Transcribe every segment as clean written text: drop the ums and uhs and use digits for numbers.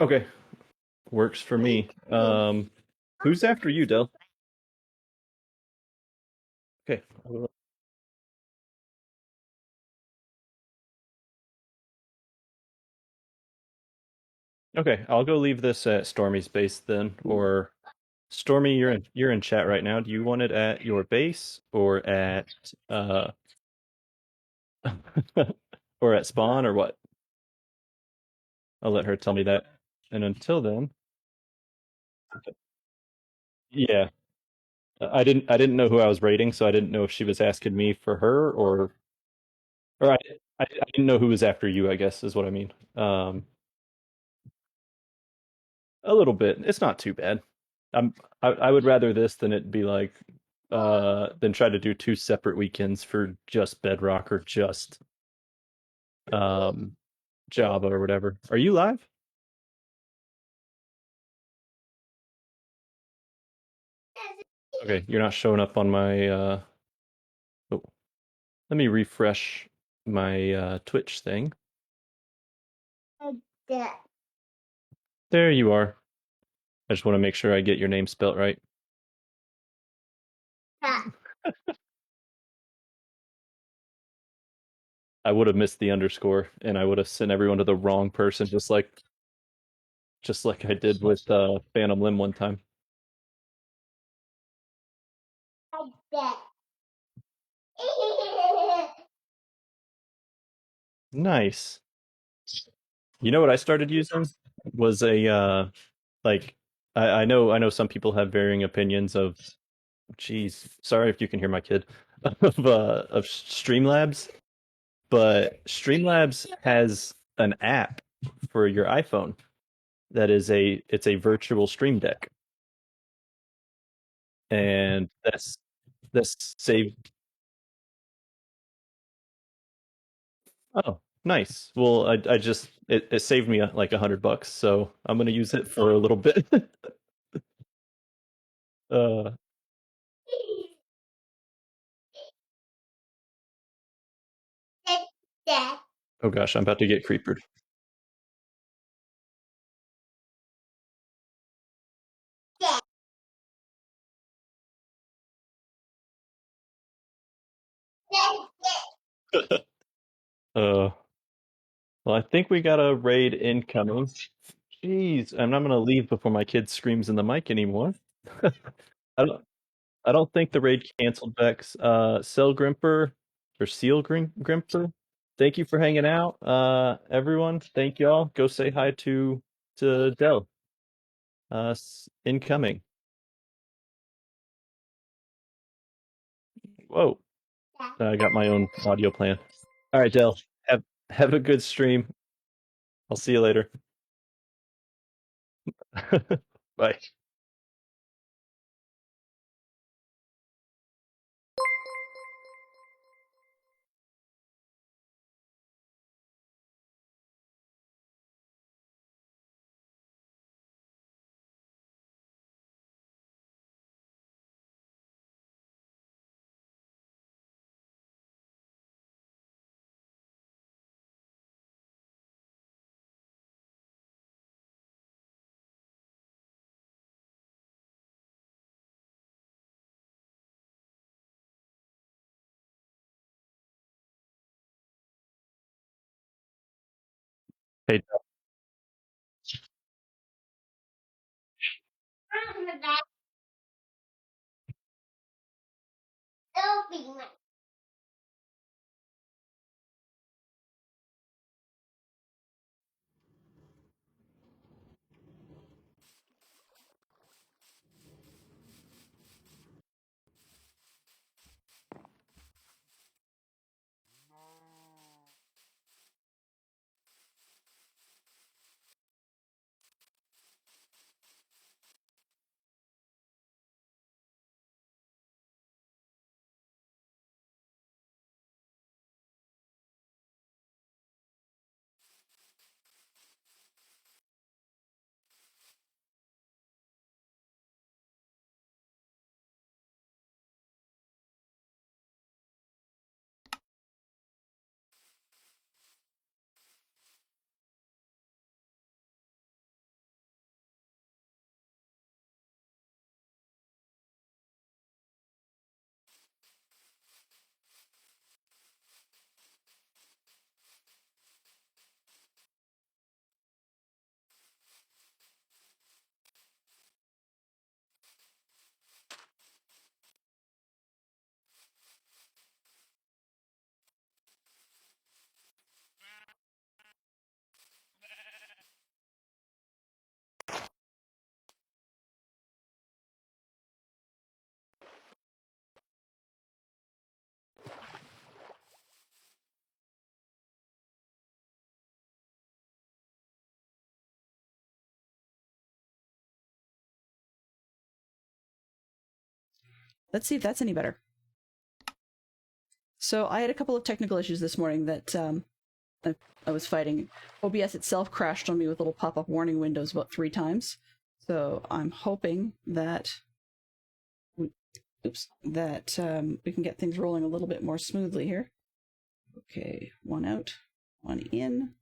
Okay, works for me. Who's after you, Del? Okay. Okay, I'll go leave this at Stormy's base then. Or Stormy, you're in chat right now. Do you want it at your base or at or at spawn or what? I'll let her tell me that. And until then, yeah. I didn't know who I was rating, so I didn't know if she was asking me for her or I didn't know who was after you, I guess is what I mean. A little bit. It's not too bad. I would rather this than it be like than try to do two separate weekends for just Bedrock or just um Java or whatever. Are you live? Okay, you're not showing up on my oh, let me refresh my Twitch thing. There you are. I just want to make sure I get your name spelt right. I would have missed the underscore and I would have sent everyone to the wrong person just like I did with Phantom Limb one time. Nice. You know what I started using was a like I know some people have varying opinions of geez, sorry if you can hear my kid of Streamlabs, but Streamlabs has an app for your iPhone that is a virtual stream deck. And that's saved. Oh, nice. Well, I just it saved me like $100, so I'm gonna use it for a little bit. uh oh gosh, I'm about to get creepered. uh well, I think we got a raid incoming. Jeez, I'm not gonna leave before my kid screams in the mic anymore. I don't I don't think the raid canceled Vex. Cell Grimper or Grimper. Thank you for hanging out. Everyone, thank y'all. Go say hi to Dell. Incoming. Whoa. I got my own audio plan. All right, Dell. Have a good stream. I'll see you later. Bye. Hey, let's see if that's any better. So I had a couple of technical issues this morning that I was fighting. OBS itself crashed on me with little pop-up warning windows about 3 times. So I'm hoping that we can get things rolling a little bit more smoothly here. Okay, 1 out, 1 in.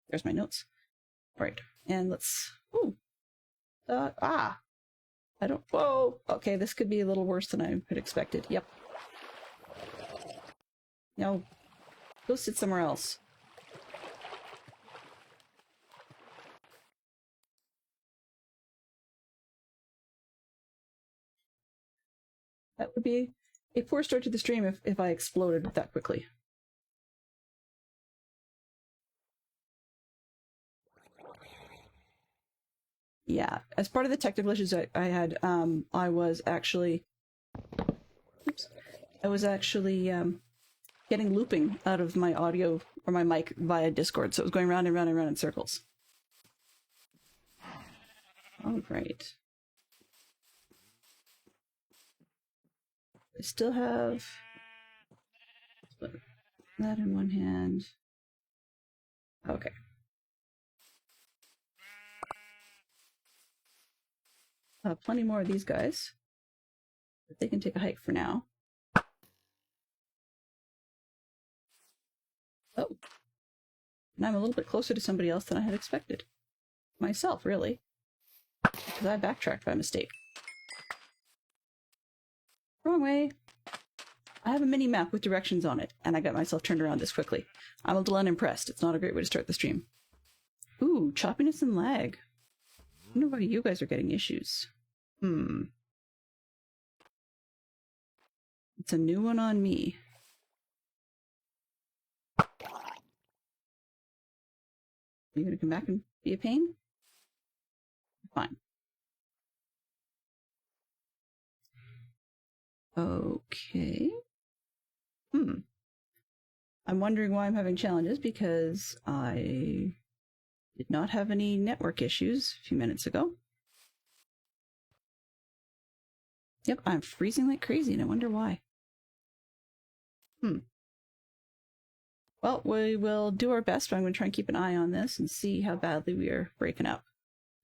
There's my notes. All right, and let's... Ooh. I don't... Whoa! Okay, this could be a little worse than I had expected. Yep. No. Go sit somewhere else. That would be a poor start to the stream if I exploded that quickly. Yeah, as part of the technical issues I had, I was actually getting looping out of my audio or my mic via Discord, so it was going round and round and round in circles. All right. I still have that in one hand. Okay. Plenty more of these guys, but they can take a hike for now. Oh, and I'm a little bit closer to somebody else than I had expected. Myself, really. Because I backtracked by mistake. Wrong way. I have a mini-map with directions on it, and I got myself turned around this quickly. I'm a little unimpressed. It's not a great way to start the stream. Ooh, choppiness and lag. I wonder why you guys are getting issues. It's a new one on me. Are you gonna come back and be a pain? Fine. Okay. I'm wondering why I'm having challenges, because I did not have any network issues a few minutes ago. Yep, I'm freezing like crazy, and I wonder why. Well, we will do our best, but I'm going to try and keep an eye on this and see how badly we are breaking up.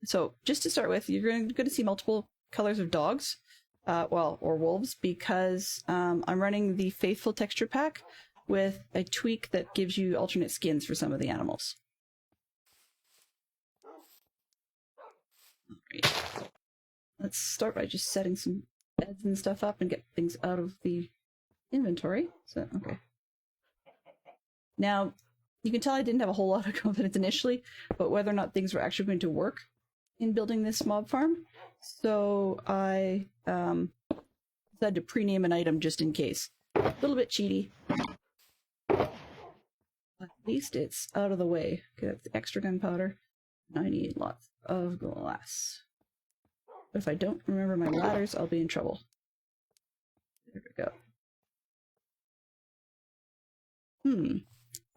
So, just to start with, you're going to see multiple colors of dogs, or wolves, because I'm running the Faithful texture pack with a tweak that gives you alternate skins for some of the animals. Alright. Let's start by just setting some beds and stuff up and get things out of the inventory. So, okay. Now, you can tell I didn't have a whole lot of confidence initially, but whether or not things were actually going to work in building this mob farm. So I decided to pre-name an item just in case. A little bit cheaty. At least it's out of the way. Okay, that's extra gunpowder. I need lots of glass. But if I don't remember my ladders, I'll be in trouble. There we go.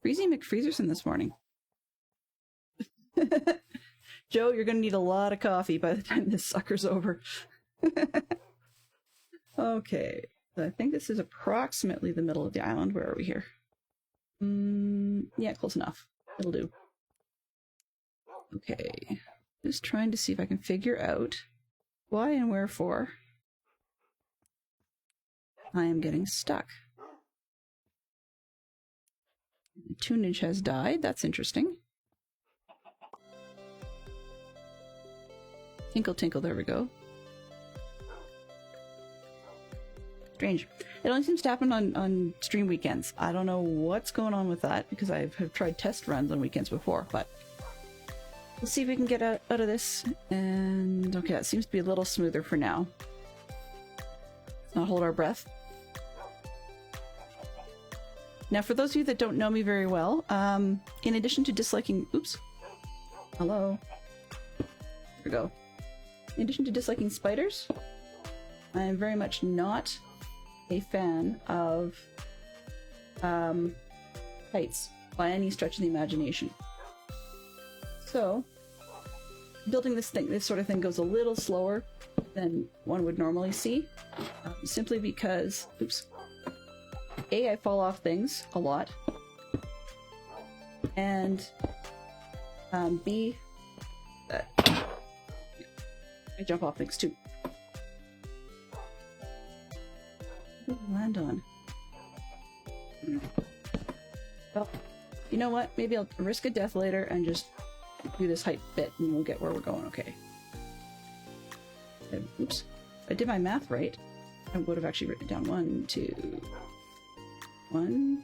Freezy McFreezerson this morning. Joe, you're going to need a lot of coffee by the time this sucker's over. Okay, so I think this is approximately the middle of the island. Where are we here? Yeah, close enough. It'll do. Okay, just trying to see if I can figure out why and wherefore I am getting stuck. The tunage has died. That's interesting. Tinkle, tinkle. There we go. Strange. It only seems to happen on stream weekends. I don't know what's going on with that, because I have tried test runs on weekends before, but we'll see if we can get out of this. And okay, that seems to be a little smoother for now. Let's not hold our breath. Now, for those of you that don't know me very well, in addition to disliking... Oops. Hello. There we go. In addition to disliking spiders, I am very much not a fan of heights by any stretch of the imagination. So, building this sort of thing goes a little slower than one would normally see, simply because, oops, A, I fall off things a lot, and B, I jump off things too. What did I land on? Well, you know what? Maybe I'll risk a death later and just do this height bit and we'll get where we're going, okay. Oops. If I did my math right, I would have actually written down 1,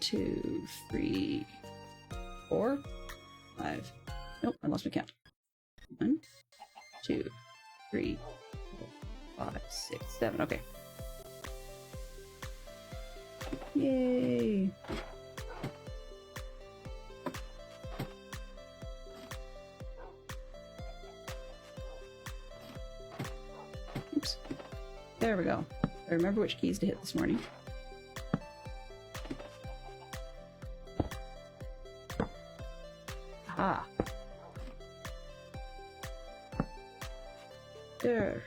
2, 3, 4, 5. Nope, I lost my count. 1, 2, 3, 4, 5, 6, 7. Okay. Yay! Oops. There we go. I remember which keys to hit this morning. Aha. There.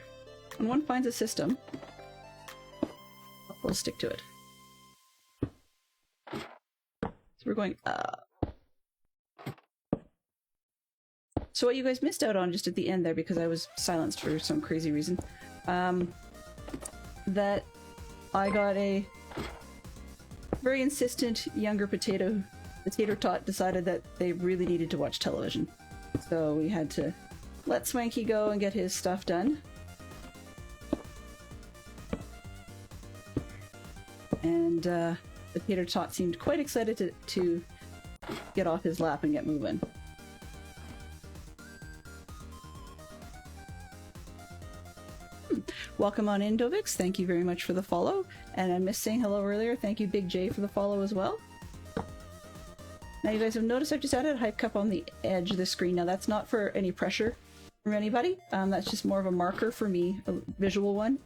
When one finds a system, we'll stick to it. So we're going up. So what you guys missed out on just at the end there, because I was silenced for some crazy reason, that I got a very insistent younger potato tot decided that they really needed to watch television. So we had to let Swanky go and get his stuff done. And Potato Tot seemed quite excited to get off his lap and get moving. Welcome on in, Dovix. Thank you very much for the follow. And I missed saying hello earlier. Thank you, Big J, for the follow as well. Now you guys have noticed I've just added a hype cup on the edge of the screen. Now that's not for any pressure from anybody. That's just more of a marker for me, a visual one,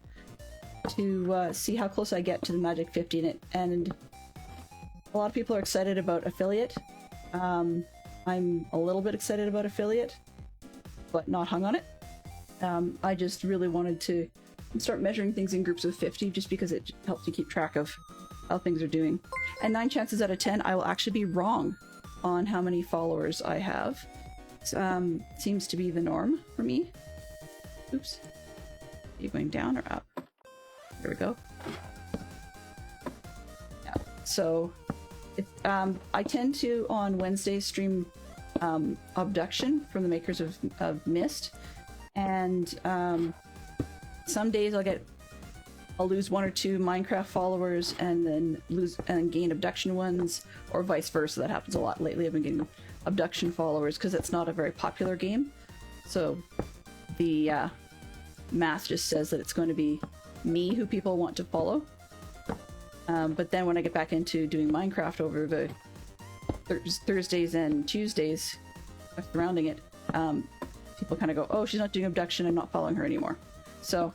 to see how close I get to the Magic 50 in it. And a lot of people are excited about affiliate. I'm a little bit excited about affiliate, but not hung on it. I just really wanted to start measuring things in groups of 50 just because it helps you keep track of how things are doing. And 9 chances out of 10 I will actually be wrong on how many followers I have. Seems to be the norm for me. Oops. Are you going down or up? There we go. Yeah. So I tend to on Wednesdays stream Abduction from the makers of Myst, and some days I'll lose 1 or 2 Minecraft followers and then lose and gain Abduction ones, or vice versa. That happens a lot lately. I've been getting Abduction followers because it's not a very popular game, so the math just says that it's going to be me who people want to follow. But then when I get back into doing Minecraft over the Thursdays and Tuesdays surrounding it, people kind of go, oh, she's not doing Abduction, I'm not following her anymore. So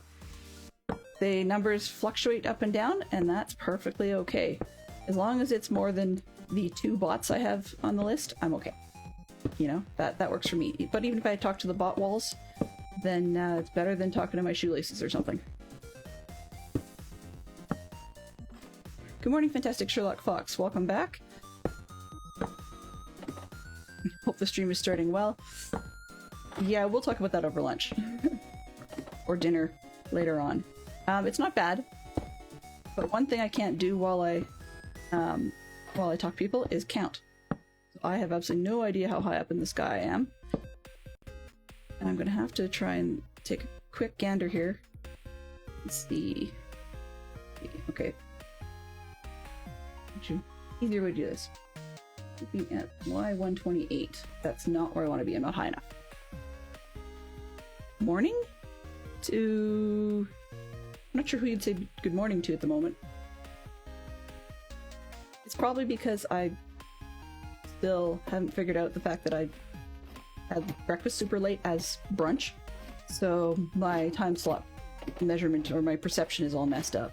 the numbers fluctuate up and down, and that's perfectly okay. As long as it's more than the 2 bots I have on the list, I'm okay. You know, that works for me. But even if I talk to the bot walls, then it's better than talking to my shoelaces or something. Good morning, Fantastic Sherlock Fox. Welcome back. Hope the stream is starting well. Yeah, we'll talk about that over lunch. Or dinner later on. It's not bad, but one thing I can't do while I talk to people is count. I have absolutely no idea how high up in the sky I am. And I'm gonna have to try and take a quick gander here. Let's see. Okay. Easier way to do this. Looking at Y128. That's not where I want to be. I'm not high enough. Morning? To... I'm not sure who you'd say good morning to at the moment. It's probably because I still haven't figured out the fact that I had breakfast super late as brunch. So my time slot measurement or my perception is all messed up.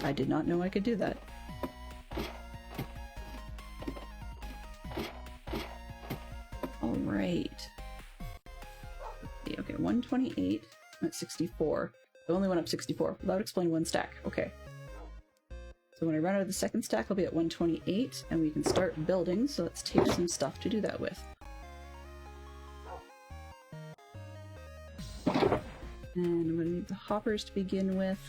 I did not know I could do that. Alright. at 128. I'm at 64. I only went up 64. That would explain one stack. Okay. So when I run out of the second stack, I'll be at 128, and we can start building, so let's take some stuff to do that with. And I'm going to need the hoppers to begin with.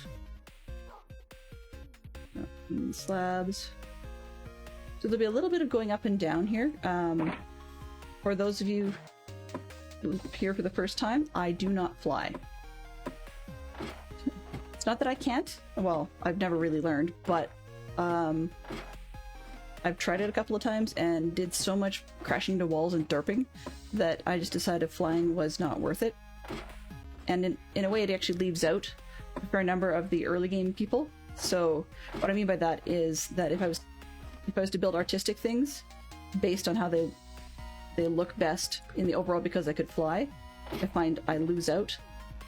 And slabs. So there'll be a little bit of going up and down here. For those of you who are here for the first time, I do not fly. It's not that I can't. Well, I've never really learned, but I've tried it a couple of times and did so much crashing into walls and derping that I just decided flying was not worth it. And in a way, it actually leaves out a fair number of the early game people. So what I mean by that is that if I was to build artistic things based on how they look best in the overall because I could fly, I find I lose out.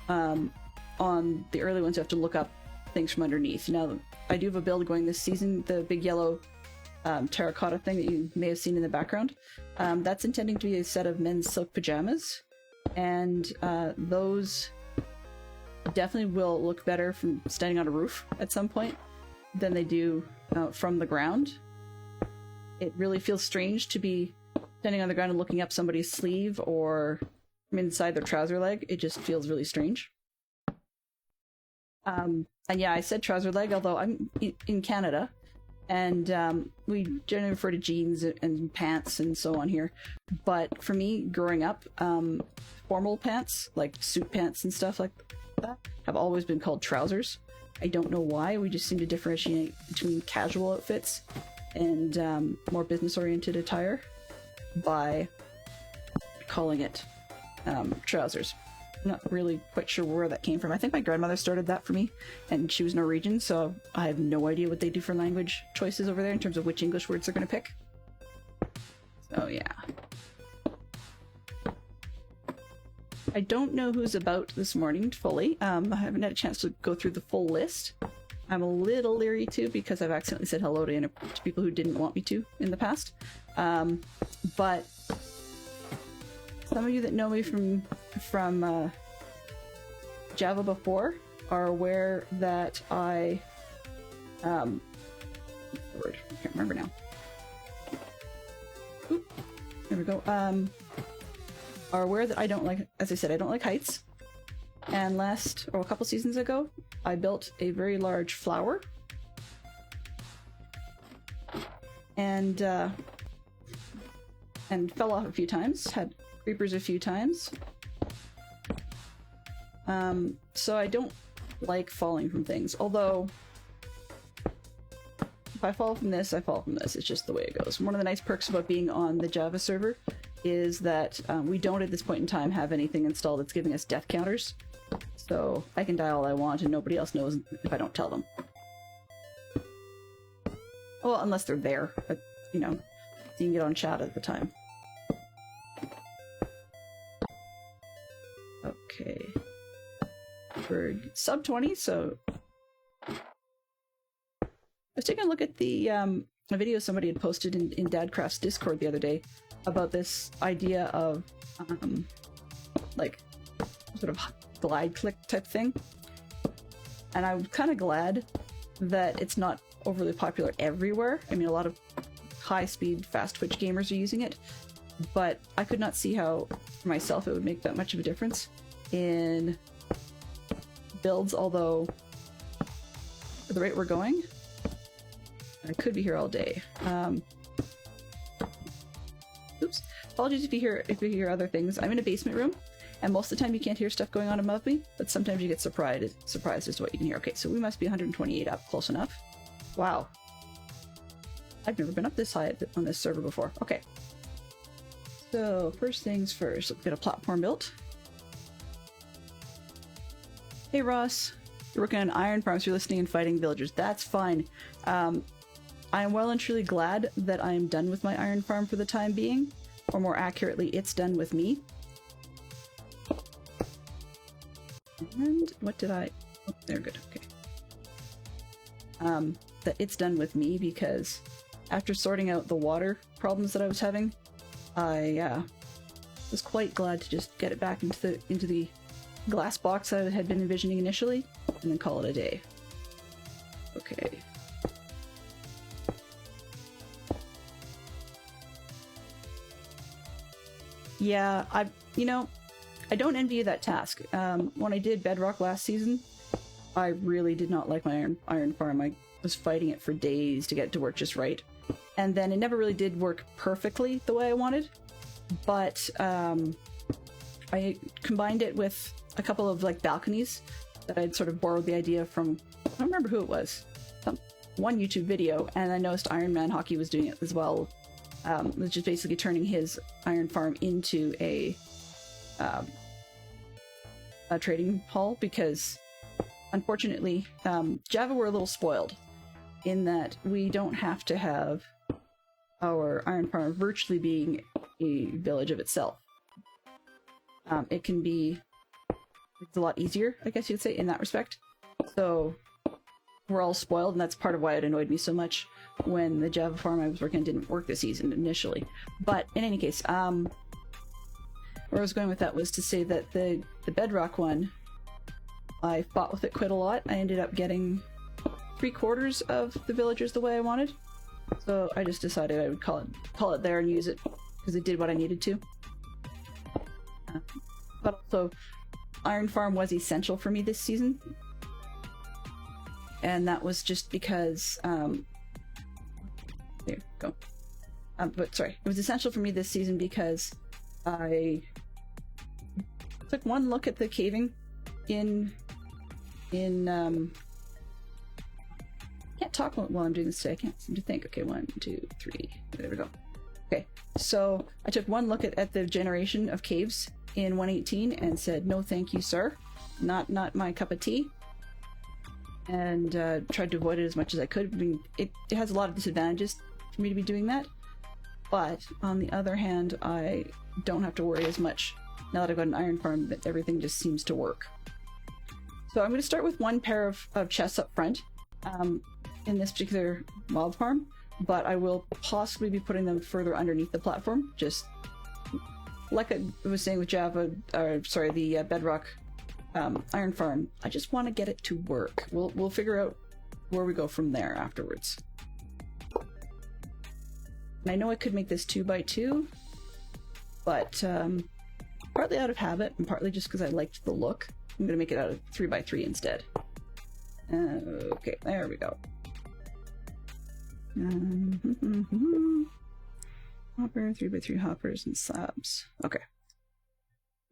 On the early ones, you have to look up things from underneath. Now, I do have a build going this season, the big yellow terracotta thing that you may have seen in the background. That's intending to be a set of men's silk pajamas, and those definitely will look better from standing on a roof at some point than they do from the ground. It really feels strange to be standing on the ground and looking up somebody's sleeve or from inside their trouser leg. It just feels really strange. And yeah, I said trouser leg, although I'm in Canada, and we generally refer to jeans and pants and so on here. But for me, growing up, formal pants, like suit pants and stuff like that, have always been called trousers. I don't know why. We just seem to differentiate between casual outfits and more business-oriented attire by calling it trousers. I'm not really quite sure where that came from. I think my grandmother started that for me, and she was Norwegian, so I have no idea what they do for language choices over there in terms of which English words they're going to pick. So yeah. I don't know who's about this morning fully. I haven't had a chance to go through the full list. I'm a little leery too because I've accidentally said hello to people who didn't want me to in the past. But some of you that know me from Java before are aware that I can't remember now. Oop, there we go. Are aware that I don't like, as I said, I don't like heights. And a couple seasons ago, I built a very large flower. And fell off a few times, had creepers a few times. So I don't like falling from things, although if I fall from this, I fall from this. It's just the way it goes. One of the nice perks about being on the Java server is that we don't at this point in time have anything installed that's giving us death counters. So I can die all I want and nobody else knows if I don't tell them. Well, unless they're there, but, you know, you can get on chat at the time. Okay. We're sub 20, so I was taking a look at the a video somebody had posted in DadCraft's Discord the other day about this idea of like sort of glide click type thing, and I'm kind of glad that it's not overly popular everywhere. I mean, a lot of high-speed, fast Twitch gamers are using it, but I could not see how for myself it would make that much of a difference in builds, although at the rate we're going, I could be here all day. Oops. Apologies if you hear other things. I'm in a basement room, and most of the time you can't hear stuff going on above me, but sometimes you get surprised as to what you can hear. Okay, so we must be 128 up, close enough. Wow. I've never been up this high on this server before. Okay. So, first things first, let's get a platform built. Hey Ross, you're working on iron farms, you're listening and fighting villagers. That's fine. I am well and truly glad that I am done with my iron farm for the time being, or more accurately, it's done with me. And what did I... Oh, they're good, okay. That it's done with me because after sorting out the water problems that I was having, I was quite glad to just get it back into the glass box I had been envisioning initially, and then call it a day. Okay. Yeah, I don't envy you that task. When I did Bedrock last season, I really did not like my iron farm. I was fighting it for days to get it to work just right. And then it never really did work perfectly the way I wanted. But I combined it with a couple of like balconies that I'd sort of borrowed the idea from, I don't remember who it was, one YouTube video, and I noticed Iron Man Hockey was doing it as well. It was just basically turning his iron farm into a trading hall, because unfortunately Java were a little spoiled in that we don't have to have our iron farm virtually being a village of itself. It can be, it's a lot easier, I guess you'd say, in that respect. So we're all spoiled, and that's part of why it annoyed me so much when the Java farm I was working on didn't work this season initially. But in any case, where I was going with that was to say that the Bedrock one, I fought with it quite a lot. I ended up getting 3/4 of the villagers the way I wanted. So I just decided I would call it there and use it because it did what I needed to. But also, Iron Farm was essential for me this season. And that was just because, there you go. But sorry, it was essential for me this season because I took one look at the caving in can't talk while I'm doing this today. I can't seem to think. Okay, 1, 2, 3. There we go. Okay, so I took one look at the generation of caves in 1.18 and said, no thank you, sir. Not my cup of tea. And tried to avoid it as much as I could. I mean, it has a lot of disadvantages for me to be doing that. But on the other hand, I don't have to worry as much now that I've got an iron farm, that everything just seems to work. So I'm going to start with one pair of chests up front in this particular mob farm, but I will possibly be putting them further underneath the platform, just like I was saying with the Bedrock iron farm. I just want to get it to work. We'll figure out where we go from there afterwards. And I know I could make this 2x2, but partly out of habit and partly just because I liked the look, I'm going to make it out of 3x3 instead. Okay, there we go. Hopper, 3x3 hoppers and slabs. Okay.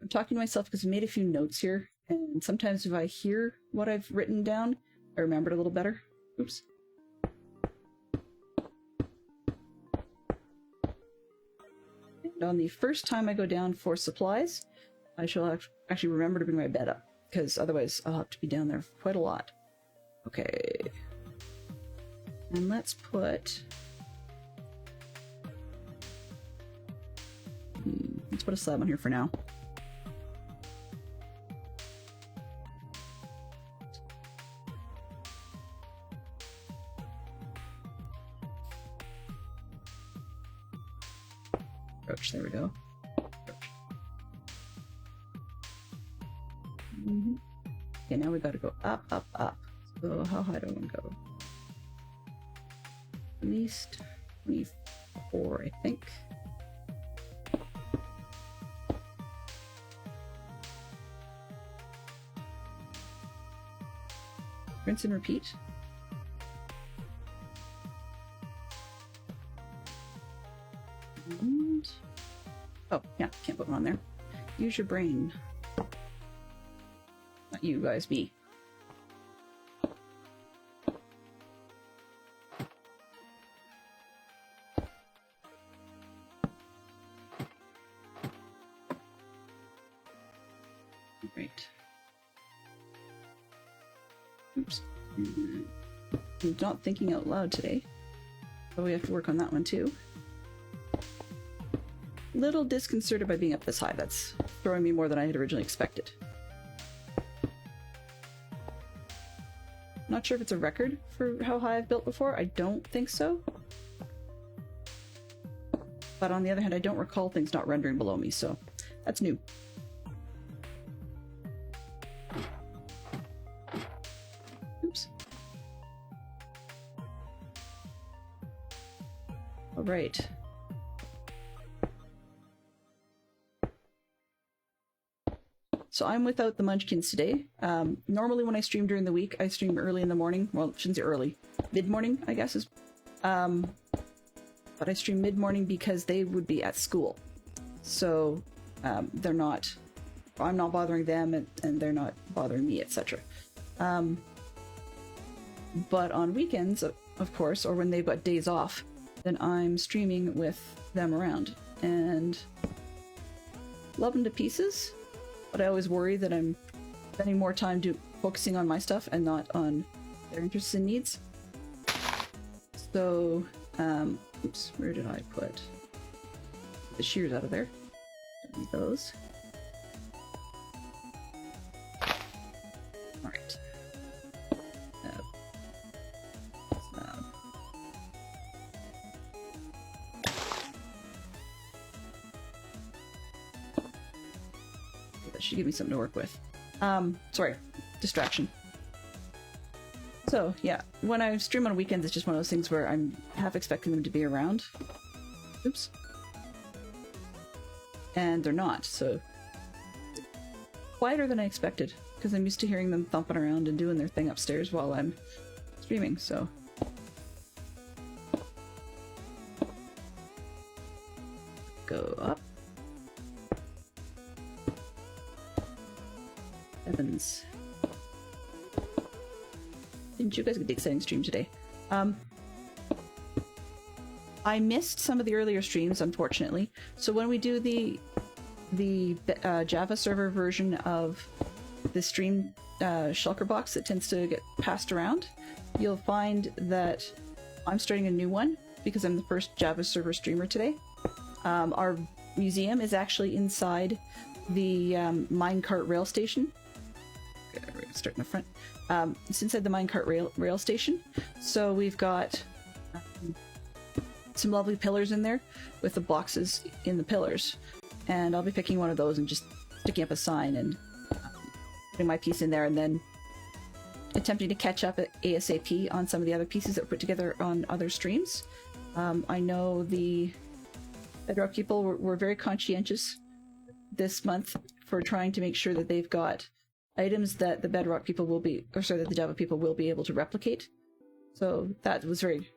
I'm talking to myself because I made a few notes here, and sometimes if I hear what I've written down, I remember it a little better. Oops. And on the first time I go down for supplies, I shall actually remember to bring my bed up, because otherwise I'll have to be down there quite a lot. Okay. And let's put... let's put a slab on here for now. Approach, there we go. Okay, now we gotta go up, up, up. So how high do I want to go? At least 24, I think. Rinse and repeat. And... oh, yeah, can't put one on there. Use your brain. Not you guys, me. Right. Oops. I'm not thinking out loud today, but we have to work on that one too. Little disconcerted by being up this high. That's throwing me more than I had originally expected. Not sure if it's a record for how high I've built before. I don't think so. But on the other hand, I don't recall things not rendering below me, so that's new. All right. So I'm without the munchkins today. Normally when I stream during the week, I stream early in the morning. Well, shouldn't say early. Mid-morning, I guess is... but I stream mid-morning because they would be at school. So they're not... I'm not bothering them and they're not bothering me, etc. But on weekends, of course, or when they've got days off, then I'm streaming with them around. And love them to pieces. But I always worry that I'm spending more time focusing on my stuff and not on their interests and needs. So, oops, where did I put the shears out of there? Don't need those. Alright. Should give me something to work with. Sorry, distraction. So yeah, when I stream on weekends, it's just one of those things where I'm half expecting them to be around. Oops. And they're not, so quieter than I expected, because I'm used to hearing them thumping around and doing their thing upstairs while I'm streaming, so. Go up. Evans. Didn't you guys get the exciting stream today? I missed some of the earlier streams, unfortunately. So when we do the Java server version of the stream shulker box that tends to get passed around, you'll find that I'm starting a new one because I'm the first Java server streamer today. Our museum is actually inside the minecart rail station. We're gonna start in the front. It's inside the minecart rail station. So we've got some lovely pillars in there with the boxes in the pillars. And I'll be picking one of those and just sticking up a sign and putting my piece in there, and then attempting to catch up at ASAP on some of the other pieces that were put together on other streams. I know the Bedrock people were very conscientious this month for trying to make sure that they've got items that the Bedrock people will be, or sorry, that the Java people will be able to replicate. So that was very,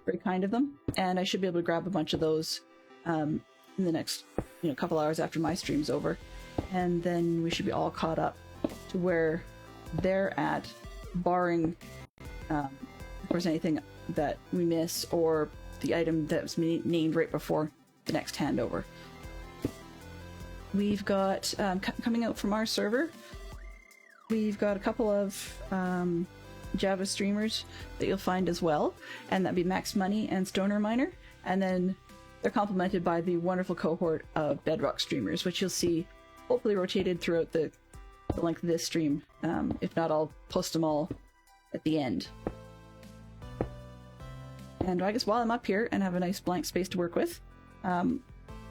very kind of them, and I should be able to grab a bunch of those in the next, couple hours after my stream's over, and then we should be all caught up to where they're at, barring if there's anything that we miss or the item that was named right before the next handover. We've got coming out from our server. We've got a couple of Java streamers that you'll find as well, and that'd be Max Money and Stoner Miner, and then they're complemented by the wonderful cohort of Bedrock streamers, which you'll see hopefully rotated throughout the length of this stream. If not, I'll post them all at the end. And I guess while I'm up here and have a nice blank space to work with,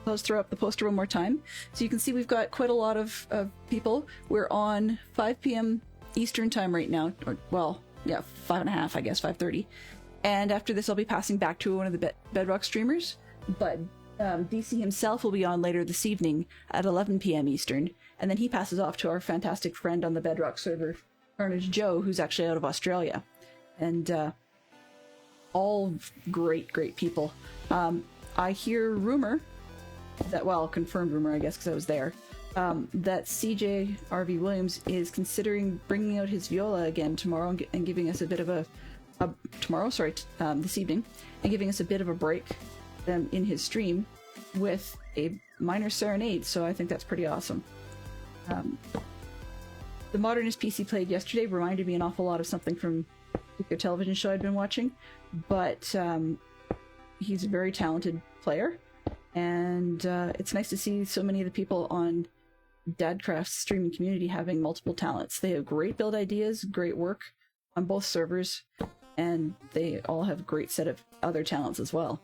let's throw up the poster one more time. So you can see we've got quite a lot of people. We're on 5 p.m. Eastern time right now, or well, yeah, 5:30, I guess, 5:30. And after this, I'll be passing back to one of the Bedrock streamers. But DC himself will be on later this evening at 11 p.m. Eastern, and then he passes off to our fantastic friend on the Bedrock server, Carnage Joe, who's actually out of Australia. And all great people. I hear rumor that, well, confirmed rumor, I guess, because I was there, that CJ R.V. Williams is considering bringing out his viola again tomorrow and giving us a bit of this evening, and giving us a bit of a break in his stream with a minor serenade, so I think that's pretty awesome. The Modernist piece he played yesterday reminded me an awful lot of something from the television show I'd been watching, but he's a very talented player, and it's nice to see so many of the people on DadCraft's streaming community having multiple talents. They have great build ideas, great work on both servers, and they all have a great set of other talents as well.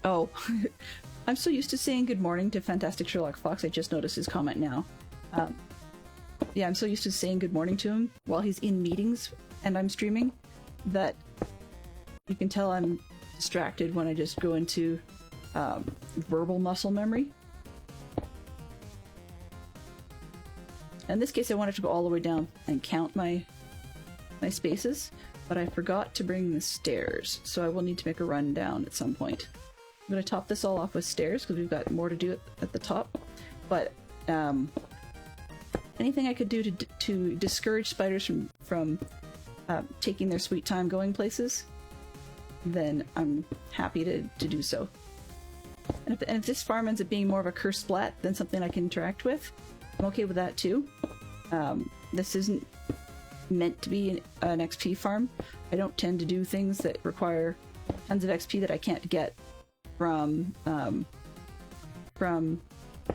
Oh, I'm so used to saying good morning to Fantastic Sherlock Fox, I just noticed his comment now. Yeah, I'm so used to saying good morning to him while he's in meetings and I'm streaming that You can tell I'm distracted when I just go into verbal muscle memory. In this case, I wanted to go all the way down and count my spaces, but I forgot to bring the stairs, so I will need to make a run down at some point. I'm going to top this all off with stairs because we've got more to do at the top, but anything I could do to discourage spiders from taking their sweet time going places, then I'm happy to do so. And if this farm ends up being more of a cursed splat than something I can interact with, I'm okay with that too. This isn't meant to be an XP farm. I don't tend to do things that require tons of XP that I can't get from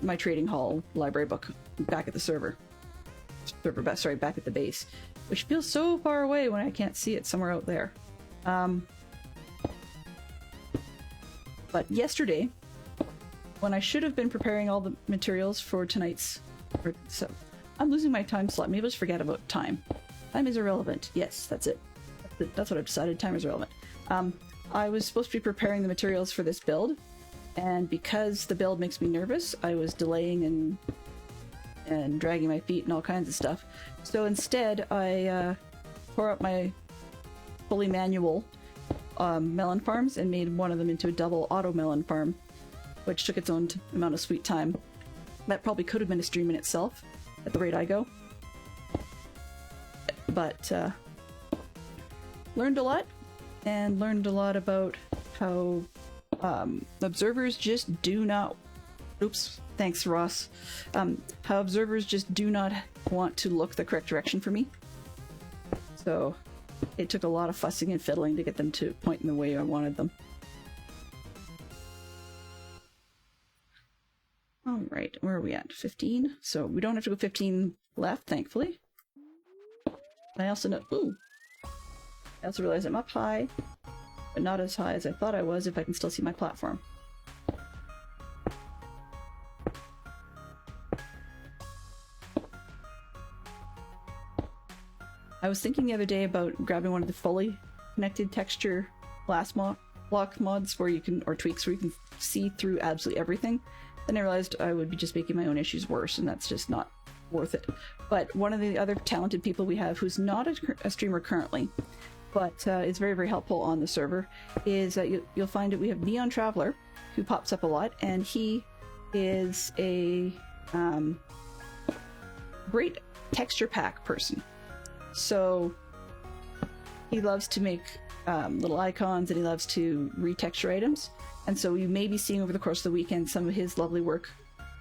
my trading hall library book back at the back at the base, which feels so far away when I can't see it somewhere out there. But yesterday, when I should have been preparing all the materials for tonight's... So, I'm losing my time slot. Maybe I'll just forget about time. Time is irrelevant. Yes, that's it. That's what I've decided. Time is irrelevant. I was supposed to be preparing the materials for this build, and because the build makes me nervous, I was delaying and dragging my feet and all kinds of stuff. So instead, I tore up my fully manual melon farms and made one of them into a double auto melon farm, which took its own amount of sweet time. That probably could have been a stream in itself, at the rate I go. But learned a lot, and learned a lot about how observers just do not... Oops, thanks Ross. How observers just do not want to look the correct direction for me. So it took a lot of fussing and fiddling to get them to point in the way I wanted them. Alright, where are we at? 15? So we don't have to go 15 left, thankfully. I also know... Ooh! I also realize I'm up high, but not as high as I thought I was if I can still see my platform. I was thinking the other day about grabbing one of the fully connected texture glass block mods where you can, or tweaks where you can see through absolutely everything. Then I realized I would be just making my own issues worse, and that's just not worth it. But one of the other talented people we have, who's not a streamer currently, but is very, very helpful on the server, is you'll find that we have Neon Traveler, who pops up a lot, and he is a great texture pack person. So he loves to make little icons, and he loves to retexture items. And so you may be seeing over the course of the weekend some of his lovely work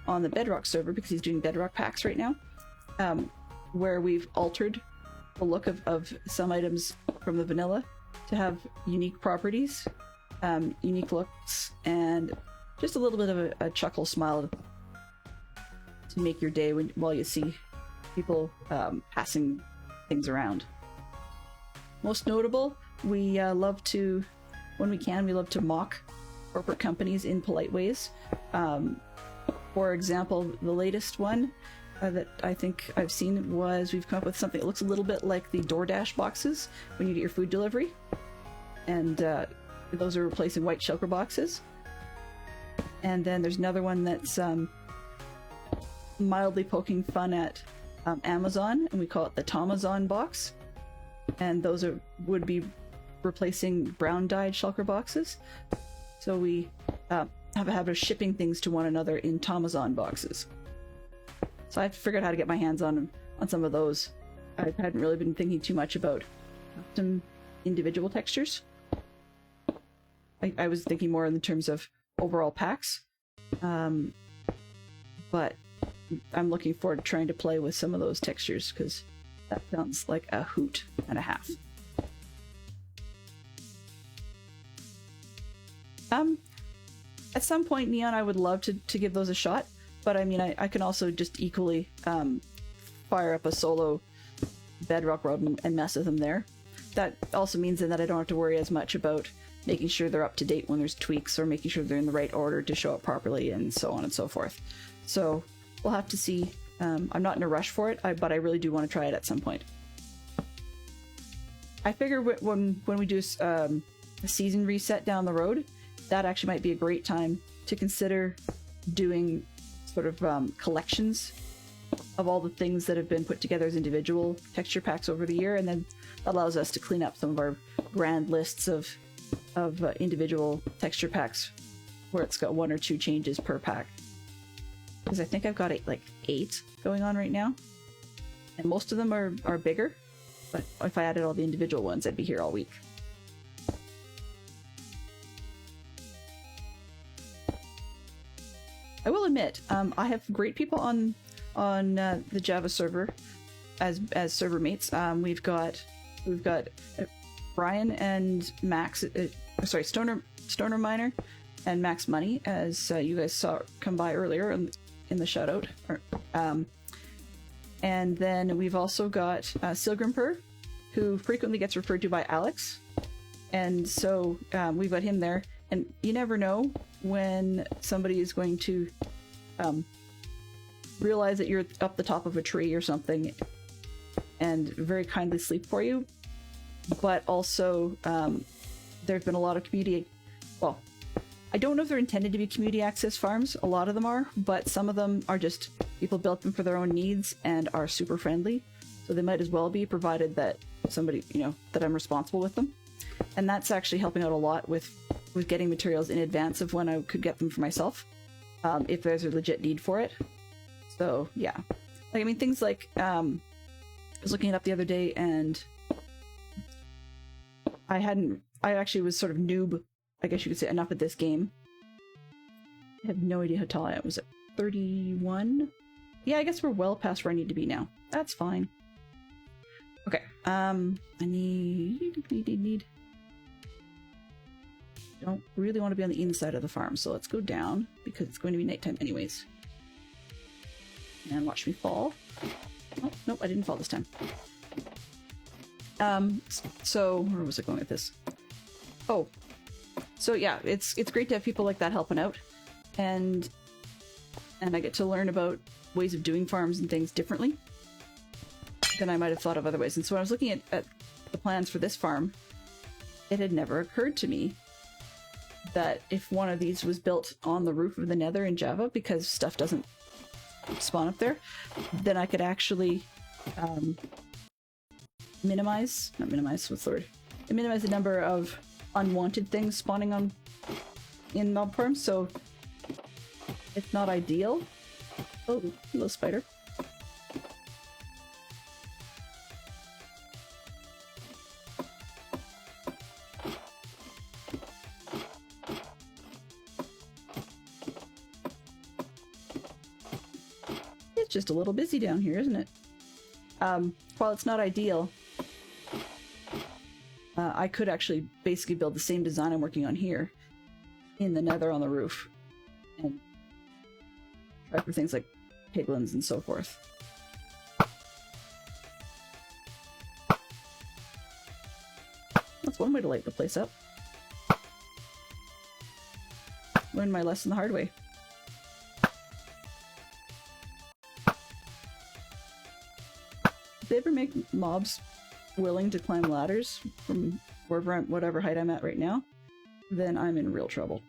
on the Bedrock server, because he's doing Bedrock packs right now, where we've altered the look of some items from the vanilla to have unique properties, unique looks, and just a little bit of a chuckle smile to make your day while you see people passing things around. Most notable, we love to, when we can, we love to mock corporate companies in polite ways. For example, the latest one that I think I've seen was we've come up with something that looks a little bit like the DoorDash boxes when you get your food delivery, and those are replacing white shulker boxes. And then there's another one that's mildly poking fun at Amazon, and we call it the Tomazon box, and those would be replacing brown dyed shulker boxes. So we have a habit of shipping things to one another in Tomazon boxes. So I've figured out how to get my hands on some of those. I hadn't really been thinking too much about custom individual textures. I was thinking more in terms of overall packs. But I'm looking forward to trying to play with some of those textures, because that sounds like a hoot and a half. At some point, Neon, I would love to give those a shot, but I mean, I can also just equally fire up a solo Bedrock world and mess with them there. That also means then that I don't have to worry as much about making sure they're up to date when there's tweaks, or making sure they're in the right order to show up properly, and so on and so forth. So we'll have to see. I'm not in a rush for it, but I really do want to try it at some point. I figure when we do a season reset down the road, that actually might be a great time to consider doing sort of collections of all the things that have been put together as individual texture packs over the year, and then that allows us to clean up some of our grand lists of individual texture packs where it's got 1 or 2 changes per pack. Because I think I've got like 8 going on right now, and most of them are bigger, but if I added all the individual ones, I'd be here all week. I will admit, I have great people on the Java server as server mates. We've got Brian and Max. Sorry, Stoner Miner and Max Money, as you guys saw come by earlier in the shoutout. And then we've also got Silgrimper, who frequently gets referred to by Alex, and so we've got him there. And you never know when somebody is going to realize that you're up the top of a tree or something and very kindly sleep for you. But also, there have been a lot of community... Well, I don't know if they're intended to be community access farms. A lot of them are, but some of them are just... People built them for their own needs and are super friendly. So they might as well be, provided that somebody, that I'm responsible with them. And that's actually helping out a lot with getting materials in advance of when I could get them for myself, if there's a legit need for it. So yeah, things like I was looking it up the other day, and I actually was sort of noob, I guess you could say, enough at this game. I have no idea how tall I am. Was it 31? Yeah, I guess we're well past where I need to be now. That's fine. Okay, I need don't really want to be on the inside of the farm, so let's go down, because it's going to be nighttime anyways. And watch me fall. Oh, nope, I didn't fall this time. So where was I going with this? Oh, so yeah, it's great to have people like that helping out, and I get to learn about ways of doing farms and things differently than I might have thought of otherwise. And so when I was looking at the plans for this farm, it had never occurred to me that if one of these was built on the roof of the Nether in Java, because stuff doesn't spawn up there, then I could actually minimize the number of unwanted things spawning in mob farms. So it's not ideal. Oh, hello, spider. It's just a little busy down here, isn't it? While it's not ideal, I could actually basically build the same design I'm working on here in the Nether on the roof, and try for things like piglins and so forth. That's one way to light the place up. Learned my lesson the hard way. If they ever make mobs willing to climb ladders from whatever height I'm at right now, then I'm in real trouble.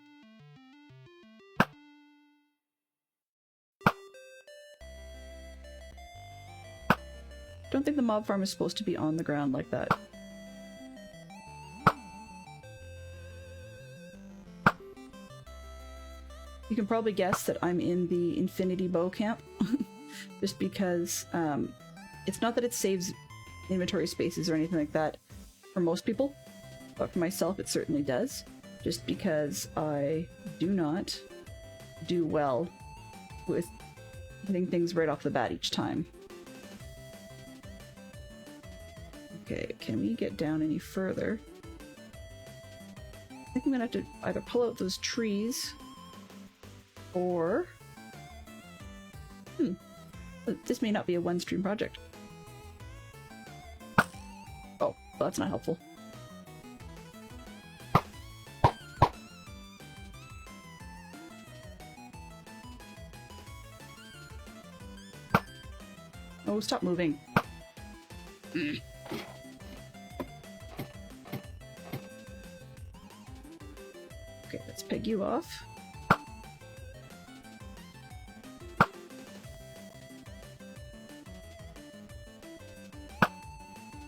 Don't think the mob farm is supposed to be on the ground like that. You can probably guess that I'm in the infinity bow camp, just because it's not that it saves inventory spaces or anything like that for most people, but for myself it certainly does, just because I do not do well with hitting things right off the bat each time. Okay, can we get down any further? I think I'm gonna have to either pull out those trees or... this may not be a one-stream project. Oh, well, that's not helpful. Oh, stop moving. peg you off.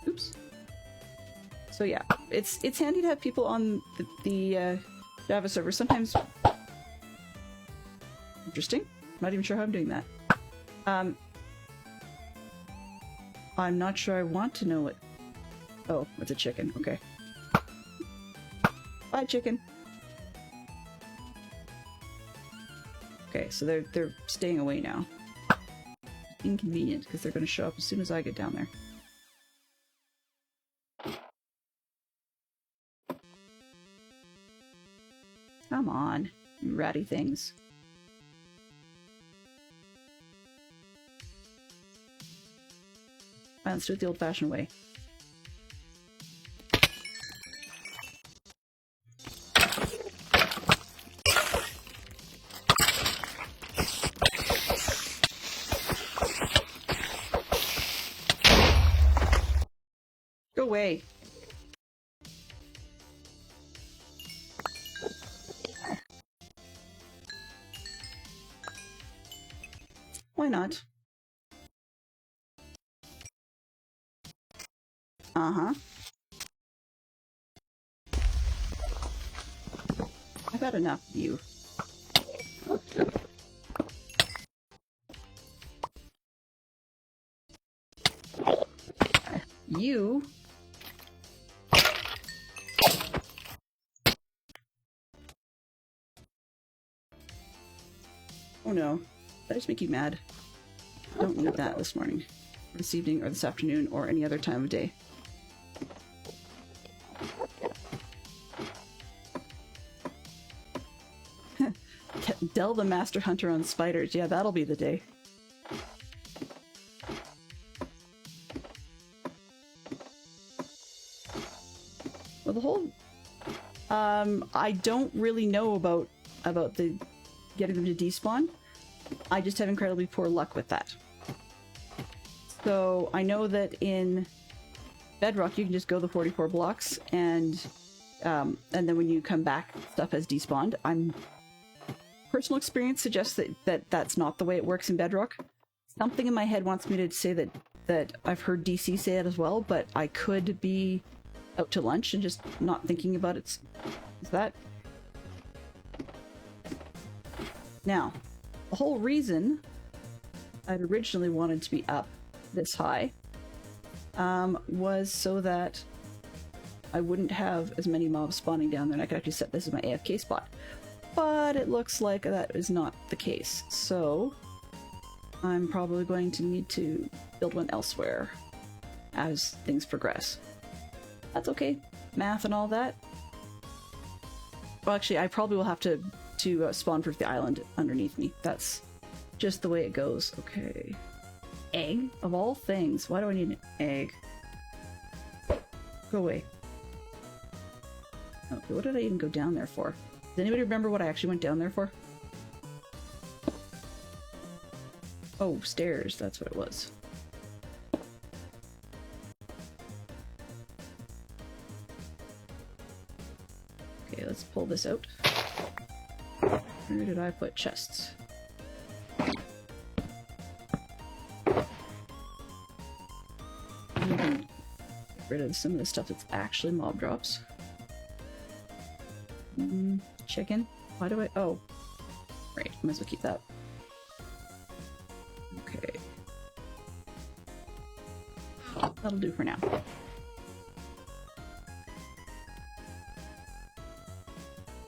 Oops. So yeah, it's handy to have people on the Java server. Sometimes interesting. Not even sure how I'm doing that. I'm not sure I want to know what. Oh, it's a chicken. Okay. Bye, chicken. Okay, so they're staying away now. Inconvenient because they're going to show up as soon as I get down there. Come on, you ratty things. Fine, let's do it the old-fashioned way. Go away. Why not? Uh-huh. I've had enough of you. You? Oh no. That just make you mad. Don't need that this morning, or this evening, or this afternoon, or any other time of day. Del the Master Hunter on spiders. Yeah, that'll be the day. Well, the whole... I don't really know about the getting them to despawn. I just have incredibly poor luck with that. So I know that in Bedrock you can just go the 44 blocks and then when you come back stuff has despawned. Personal experience suggests that that's not the way it works in Bedrock. Something in my head wants me to say that I've heard DC say it as well, but I could be out to lunch and just not thinking about it. Is that? Now, the whole reason I'd originally wanted to be up this high was so that I wouldn't have as many mobs spawning down there and I could actually set this as my AFK spot. But it looks like that is not the case, so I'm probably going to need to build one elsewhere as things progress. That's okay. Math and all that. Well, actually, I probably will have to spawn-proof the island underneath me. That's just the way it goes. Okay. Egg? Of all things. Why do I need an egg? Go away. Okay, what did I even go down there for? Does anybody remember what I actually went down there for? Oh, stairs. That's what it was. Okay, let's pull this out. Where did I put chests? Get rid of some of the stuff that's actually mob drops. Chicken? Why do I... Oh. Right, might as well keep that. Okay. That'll do for now.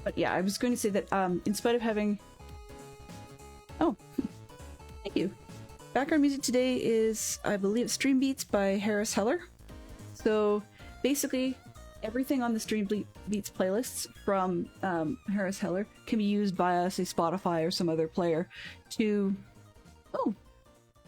But yeah, I was going to say that in spite of having... Oh, thank you. Background music today is, I believe, Stream Beats by Harris Heller. So basically, everything on the Stream Beats playlists from Harris Heller can be used by, say, Spotify or some other player to... Oh,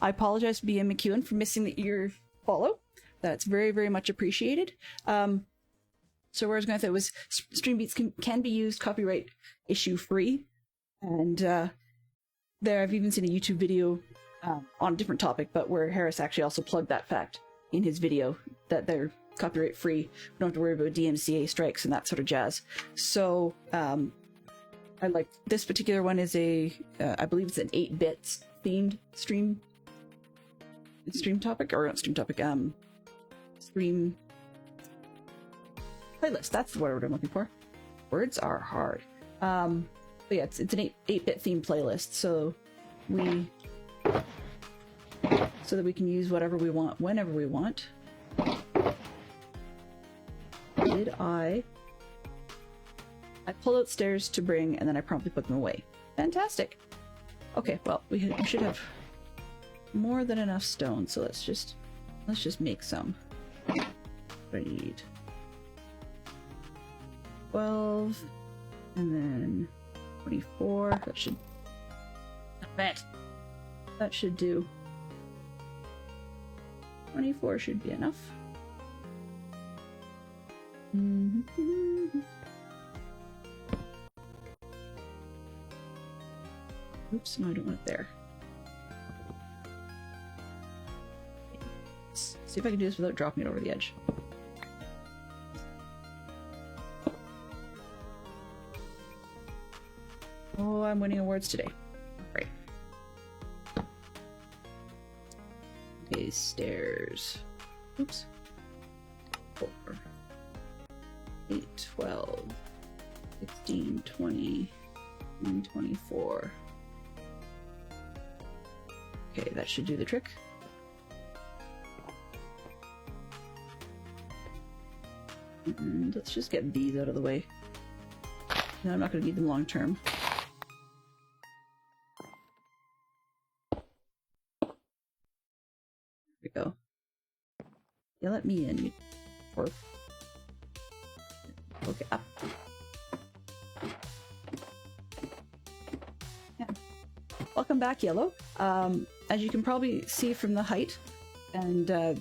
I apologize to BM McEwen for missing your follow. That's very, very much appreciated. So where I was going to say was Stream Beats can be used copyright issue free, and there I've even seen a YouTube video on a different topic, but where Harris actually also plugged that fact in his video that they're copyright free. We don't have to worry about DMCA strikes and that sort of jazz. So I like this particular one is a I believe it's an 8-bit themed stream topic, or not stream topic, stream playlist. That's the word I'm looking for. Words are hard. But yeah, it's an 8-bit themed playlist, so that we can use whatever we want whenever we want. I pulled out stairs to bring, and then I promptly put them away. Fantastic. Okay, well, we should have more than enough stone, so let's just make some. What do I need? 12, and then 24. That should do. 24 should be enough. Oops, no, I don't want it there. Let's see if I can do this without dropping it over the edge. Oh, I'm winning awards today. Great. Okay, stairs. Oops. 4, 8, 12, 16, 20, and 24. Okay, that should do the trick. And let's just get these out of the way. No, I'm not going to need them long term. There we go. Yeah, let me in, you twerp. Okay, up. Yeah. Welcome back, Yellow. As you can probably see from the height, and the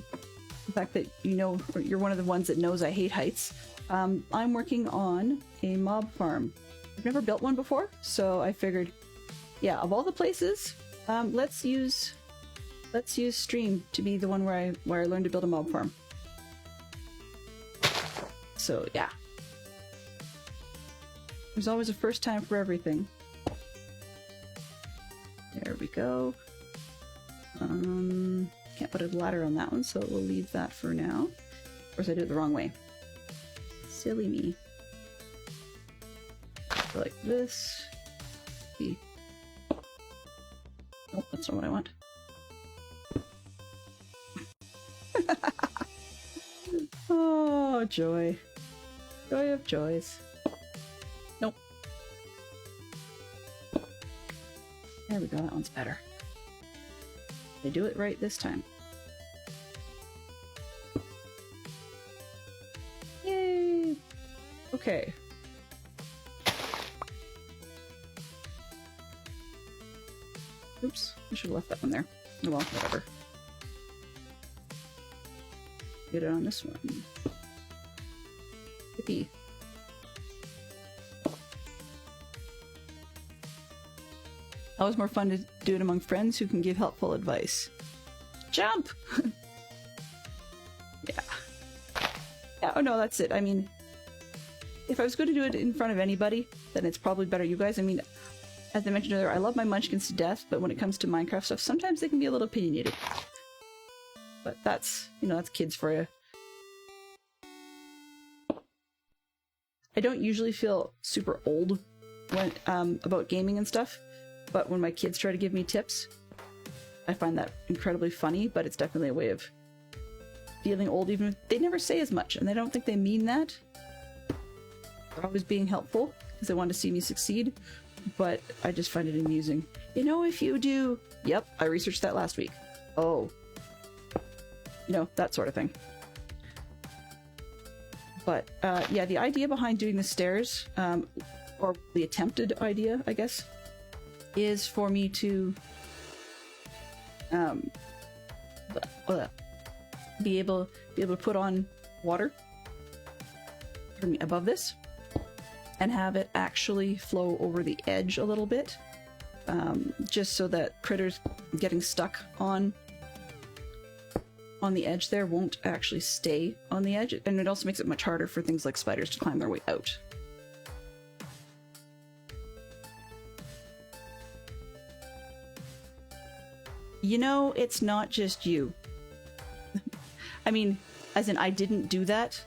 fact that you're one of the ones that knows I hate heights, I'm working on a mob farm. I've never built one before, so I figured, yeah, of all the places, let's use Stream to be the one where I learned to build a mob farm. So yeah. There's always a first time for everything. There we go. Can't put a ladder on that one, so we'll leave that for now. Of course, I did it the wrong way. Silly me. So like this. See. Oh, that's not what I want. Oh, joy. Joy of joys. Nope. There we go, that one's better. They do it right this time. Yay! Okay. Oops, I should have left that one there. Oh well, whatever. Get it on this one. Yippee. Always more fun to do it among friends who can give helpful advice. Jump! Yeah. Yeah, oh no, that's it. I mean, if I was going to do it in front of anybody, then it's probably better you guys. I mean, as I mentioned earlier, I love my munchkins to death, but when it comes to Minecraft stuff, sometimes they can be a little opinionated. But that's, that's kids for you. I don't usually feel super old when about gaming and stuff, but when my kids try to give me tips, I find that incredibly funny, but it's definitely a way of feeling old, even if they never say as much, and I don't think they mean that. They're always being helpful, because they want to see me succeed, but I just find it amusing. If you do... Yep, I researched that last week. Oh. That sort of thing. But, yeah, the idea behind doing the stairs, or the attempted idea, I guess, is for me to be able to put on water for me above this and have it actually flow over the edge a little bit, just so that critters getting stuck on the edge there won't actually stay on the edge, and it also makes it much harder for things like spiders to climb their way out. You know, it's not just you. I mean, as in, I didn't do that.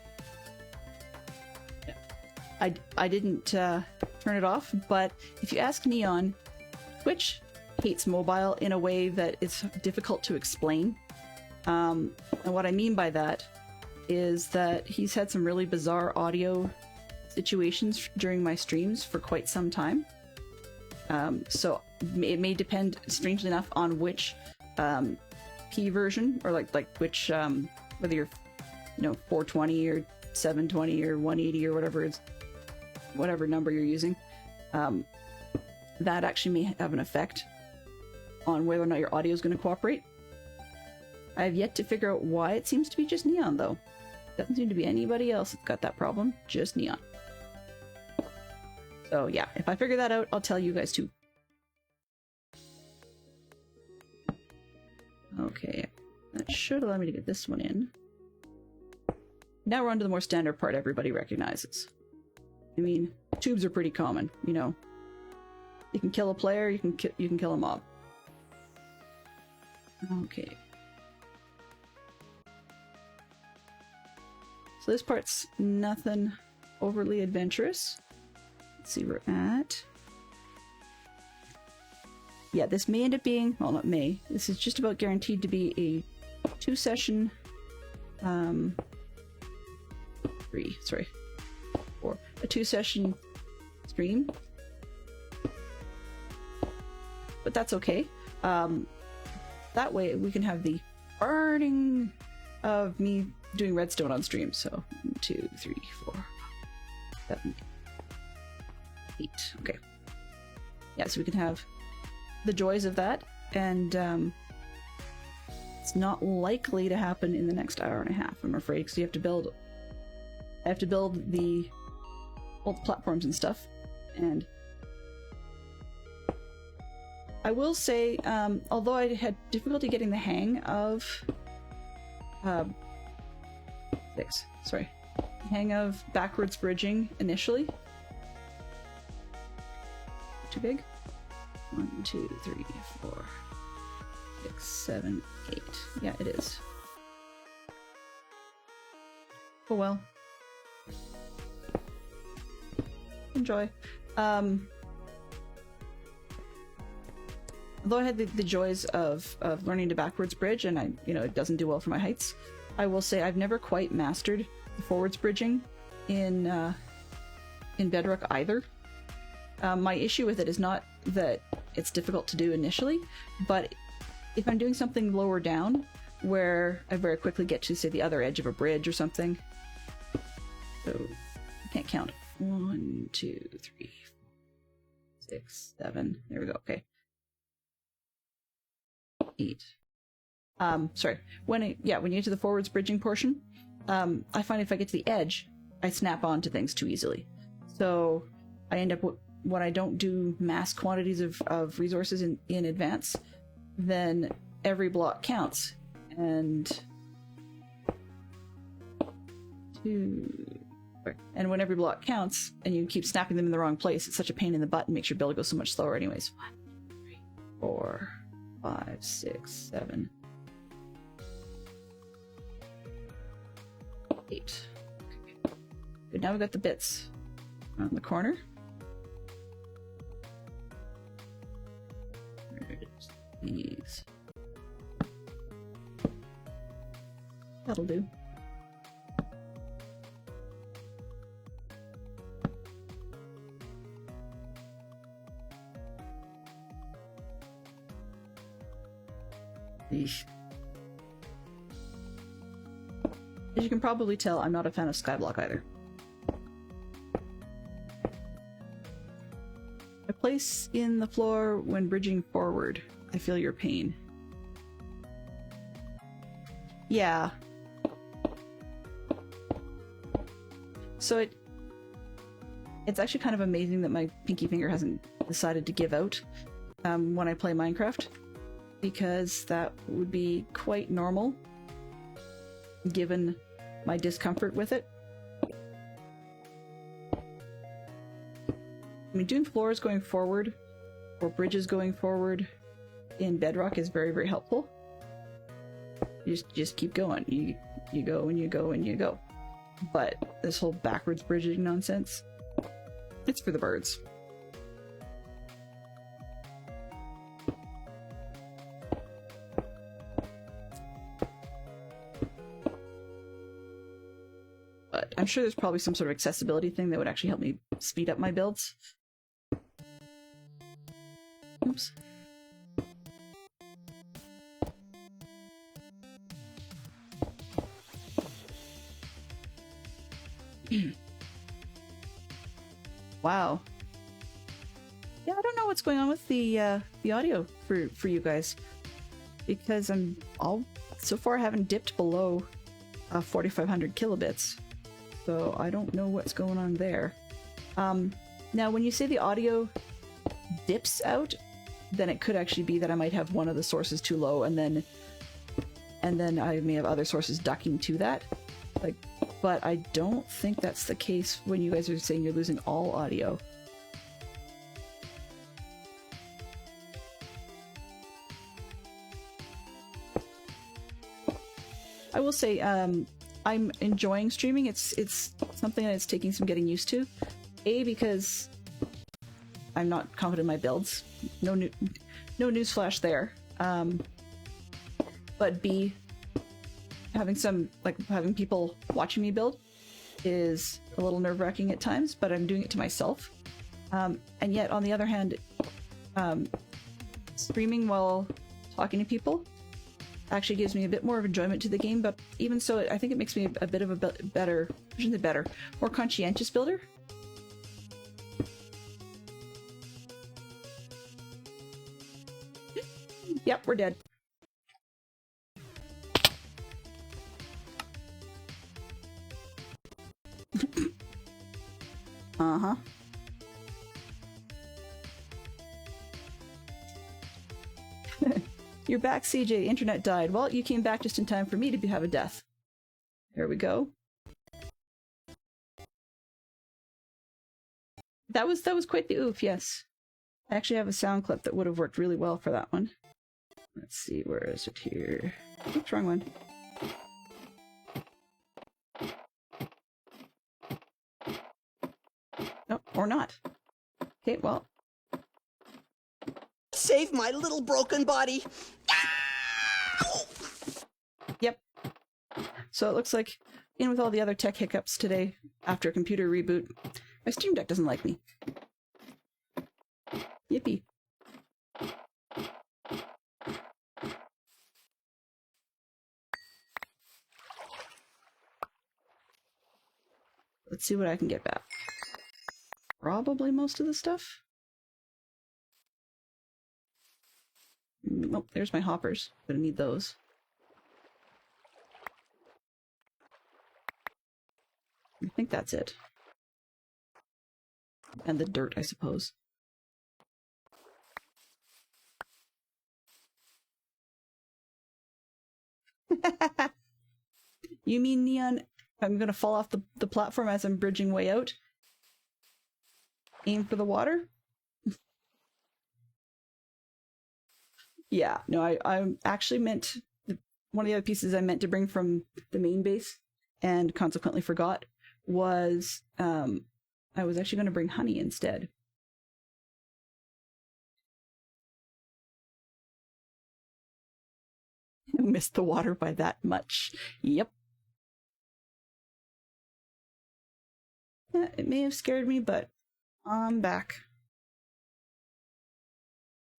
I didn't turn it off, but if you ask Neon, Twitch hates mobile in a way that it's difficult to explain. And what I mean by that is that he's had some really bizarre audio situations during my streams for quite some time. So it may depend, strangely enough, on which P version, or like which whether you're 420 or 720 or 180 or whatever number you're using. That actually may have an effect on whether or not your audio is going to cooperate. I have yet to figure out why. It seems to be just Neon, though. Doesn't seem to be anybody else that's got that problem. Just Neon. So yeah, if I figure that out, I'll tell you guys too. Okay, that should allow me to get this one in. Now we're on to the more standard part everybody recognizes. I mean, tubes are pretty common, you know. You can kill a player, you can kill a mob. Okay. So this part's nothing overly adventurous. Let's see where we're at. Yeah, this may end up being, well, not may, this is just about guaranteed to be a 2-session, 4, a 2-session stream. But that's okay. That way we can have the burning of me doing redstone on stream. So 1, 2, 3, 4, 7, 8. Okay. Yeah, so we can have the joys of that, and it's not likely to happen in the next hour and a half, I'm afraid, because I have to build all the platforms and stuff. And I will say, although I had difficulty getting the hang of backwards bridging initially. Too big? 1, 2, 3, 4, 6, 7, 8. Yeah, it is. Oh well. Enjoy. Although I had the joys of learning to backwards bridge, and it doesn't do well for my heights, I will say I've never quite mastered the forwards bridging in Bedrock either. My issue with it is not that it's difficult to do initially, but if I'm doing something lower down, where I very quickly get to, say, the other edge of a bridge or something. So, I can't count. 1, 2, 3, 4, 6, 7. There we go. Okay. 8. Sorry. When you get to the forwards bridging portion, I find if I get to the edge, I snap onto things too easily. So I end up when I don't do mass quantities of resources in advance, then every block counts. And when every block counts and you keep snapping them in the wrong place, it's such a pain in the butt and makes your build go so much slower anyways. 1, 2, 3, 4, 5, 6, 7, 8. Okay. Good, now we've got the bits around the corner. These. That'll do. Eesh. As you can probably tell, I'm not a fan of skyblock either. A place in the floor when bridging forward. I feel your pain. Yeah. So it's actually kind of amazing that my pinky finger hasn't decided to give out when I play Minecraft, because that would be quite normal given my discomfort with it. I mean, doing floors going forward or bridges going forward in Bedrock is very, very helpful. You just keep going. You go and you go and you go. But this whole backwards bridging nonsense, it's for the birds. But I'm sure there's probably some sort of accessibility thing that would actually help me speed up my builds. Oops. Wow. Yeah, I don't know what's going on with the audio for you guys, because so far I haven't dipped below 4,500 kilobits, so I don't know what's going on there. Now, when you say the audio dips out, then it could actually be that I might have one of the sources too low, and then I may have other sources ducking to that. But I don't think that's the case when you guys are saying you're losing all audio. I will say, I'm enjoying streaming. It's something that's taking some getting used to. A, because I'm not confident in my builds. No newsflash there. But B, having people watching me build is a little nerve-wracking at times, but I'm doing it to myself. And yet, on the other hand, streaming while talking to people actually gives me a bit more of enjoyment to the game, but even so, I think it makes me a bit of a more conscientious builder. Yep, we're dead. Uh-huh. You're back, CJ. Internet died. Well, you came back just in time for me to have a death. There we go. That was quite the oof, yes. I actually have a sound clip that would have worked really well for that one. Let's see, where is it here? Oops, wrong one. Nope, or not. Okay, well. Save my little broken body! Yep. So it looks like, in with all the other tech hiccups today, after a computer reboot, my Stream Deck doesn't like me. Yippee. Let's see what I can get back. Probably most of the stuff. Oh, there's my hoppers. Gonna need those. I think that's it. And the dirt, I suppose. You mean, Neon, I'm gonna fall off the platform as I'm bridging way out? Aim for the water? Yeah, no, I actually meant, one of the other pieces I meant to bring from the main base, and consequently forgot, was, I was actually going to bring honey instead. I missed the water by that much. Yep. Yeah, it may have scared me, but I'm back.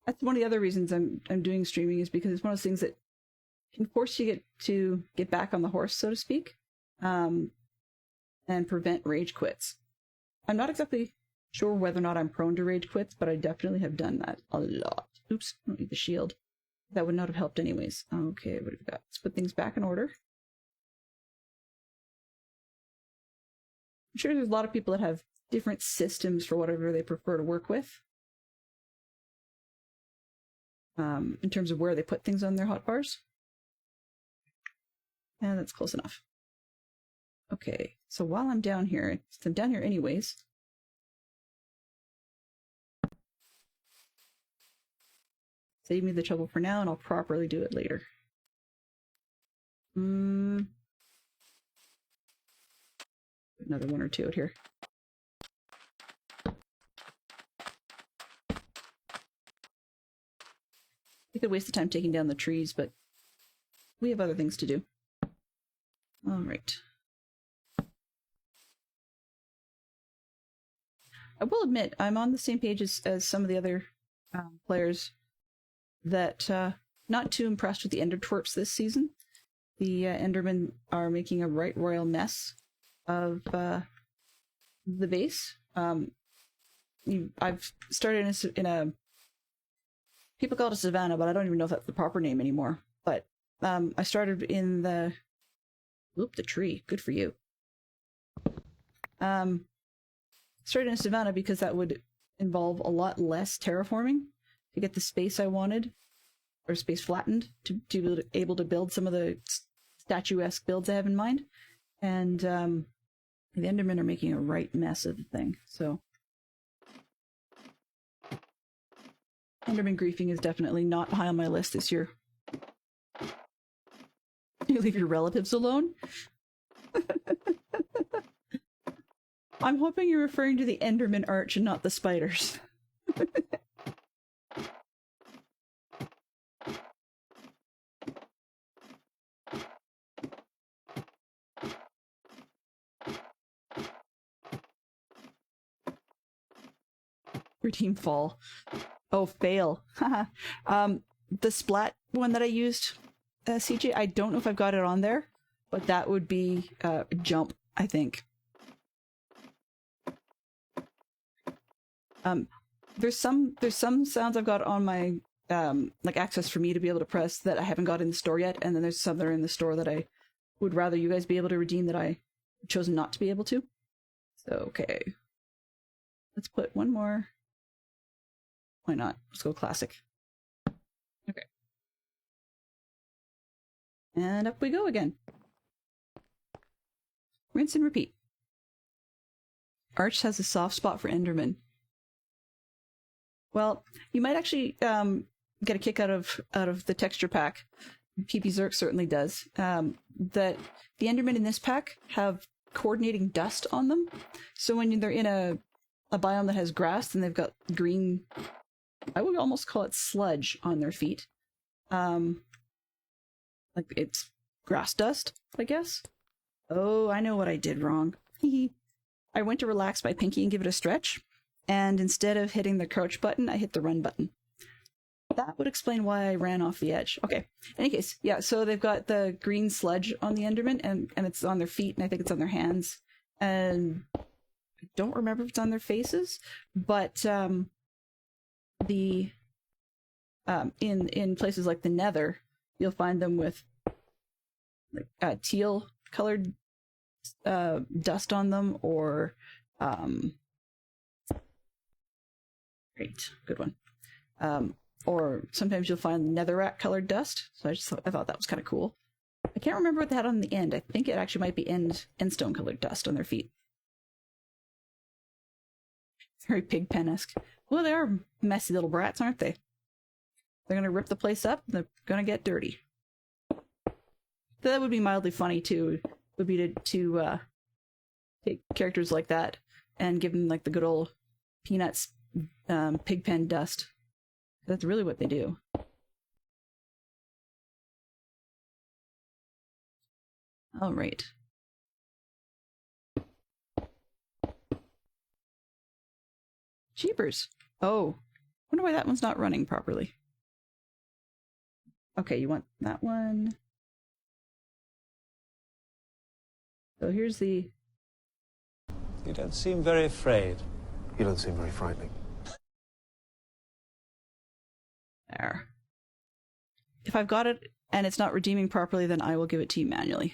That's one of the other reasons I'm doing streaming, is because it's one of those things that can force you to get back on the horse, so to speak, and prevent rage quits. I'm not exactly sure whether or not I'm prone to rage quits, but I definitely have done that a lot. Oops, I don't need the shield. That would not have helped anyways. Okay, what have we got? Let's put things back in order. I'm sure there's a lot of people that have different systems for whatever they prefer to work with. In terms of where they put things on their hotbars. And that's close enough. Okay, so while I'm down here, since I'm down here anyways, Save me the trouble for now, and I'll properly do it later. Another one or two out here. We could waste the time taking down the trees, but we have other things to do. Alright. I will admit, I'm on the same page as some of the other players that not too impressed with the Ender Twerps this season. The Endermen are making a right royal mess of the base. I've started in a people call it a savannah, but I don't even know if that's the proper name anymore. But I started in the tree. Good for you. Started in a savannah because that would involve a lot less terraforming to get the space I wanted, or space flattened to be able to build some of the statuesque builds I have in mind. And the Endermen are making a right mess of the thing. So Enderman griefing is definitely not high on my list this year. You leave your relatives alone? I'm hoping you're referring to the Enderman arch and not the spiders. Redeem fall. Oh, fail. The splat one that I used, CJ, I don't know if I've got it on there, but that would be jump, I think. There's some sounds I've got on my like access for me to be able to press that I haven't got in the store yet, and then there's some that are in the store that I would rather you guys be able to redeem that I chosen not to be able to. So okay, let's put one more. Why not? Let's go classic. Okay. And up we go again. Rinse and repeat. Arch has a soft spot for Enderman. Well, you might actually get a kick out of the texture pack. PP Zerk certainly does. That the Endermen in this pack have coordinating dust on them. So when they're in a biome that has grass, then they've got green, I would almost call it sludge on their feet. Like it's grass dust, I guess. Oh, I know what I did wrong. I went to relax my pinky and give it a stretch, and instead of hitting the crouch button, I hit the run button. That would explain why I ran off the edge. Okay, in any case, yeah, so they've got the green sludge on the Enderman, and it's on their feet, and I think it's on their hands, and I don't remember if it's on their faces, but in places like the Nether, you'll find them with like teal colored dust on them, or great, good one. Or sometimes you'll find netherrack colored dust. So I thought that was kind of cool. I can't remember what they had on the end. I think it actually might be endstone colored dust on their feet. Very Pigpen-esque. Well, they are messy little brats, aren't they? They're gonna rip the place up. They're gonna get dirty. That would be mildly funny too. Would be to take characters like that and give them like the good old Peanuts pigpen dust. That's really what they do. All right. Jeepers. Oh, wonder why that one's not running properly. Okay, you want that one. So here's the... You don't seem very afraid. You don't seem very frightening. There. If I've got it and it's not redeeming properly, then I will give it to you manually.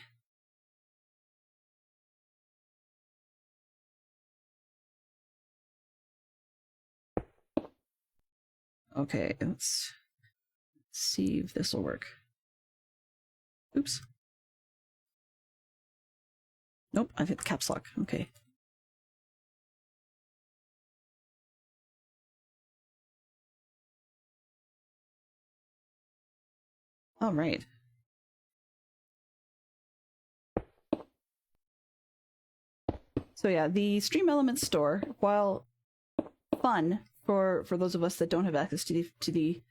Okay, let's see if this will work. Oops. Nope, I've hit the caps lock. Okay. All right. So yeah, the Stream Elements store, while fun for those of us that don't have access to the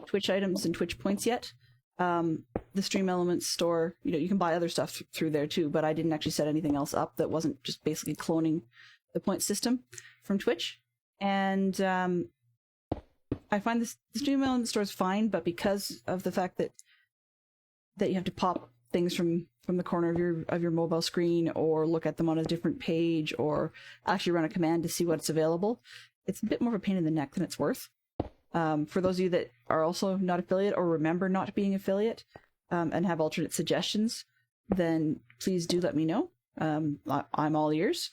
Twitch items and Twitch points yet, the Stream Elements store, you can buy other stuff through there too, but I didn't actually set anything else up that wasn't just basically cloning the point system from Twitch. And I find the Stream Elements store is fine, but because of the fact that you have to pop things from the corner of your mobile screen, or look at them on a different page, or actually run a command to see what's available, it's a bit more of a pain in the neck than it's worth. For those of you that are also not affiliate or remember not being affiliate, and have alternate suggestions, then please do let me know. I'm all ears.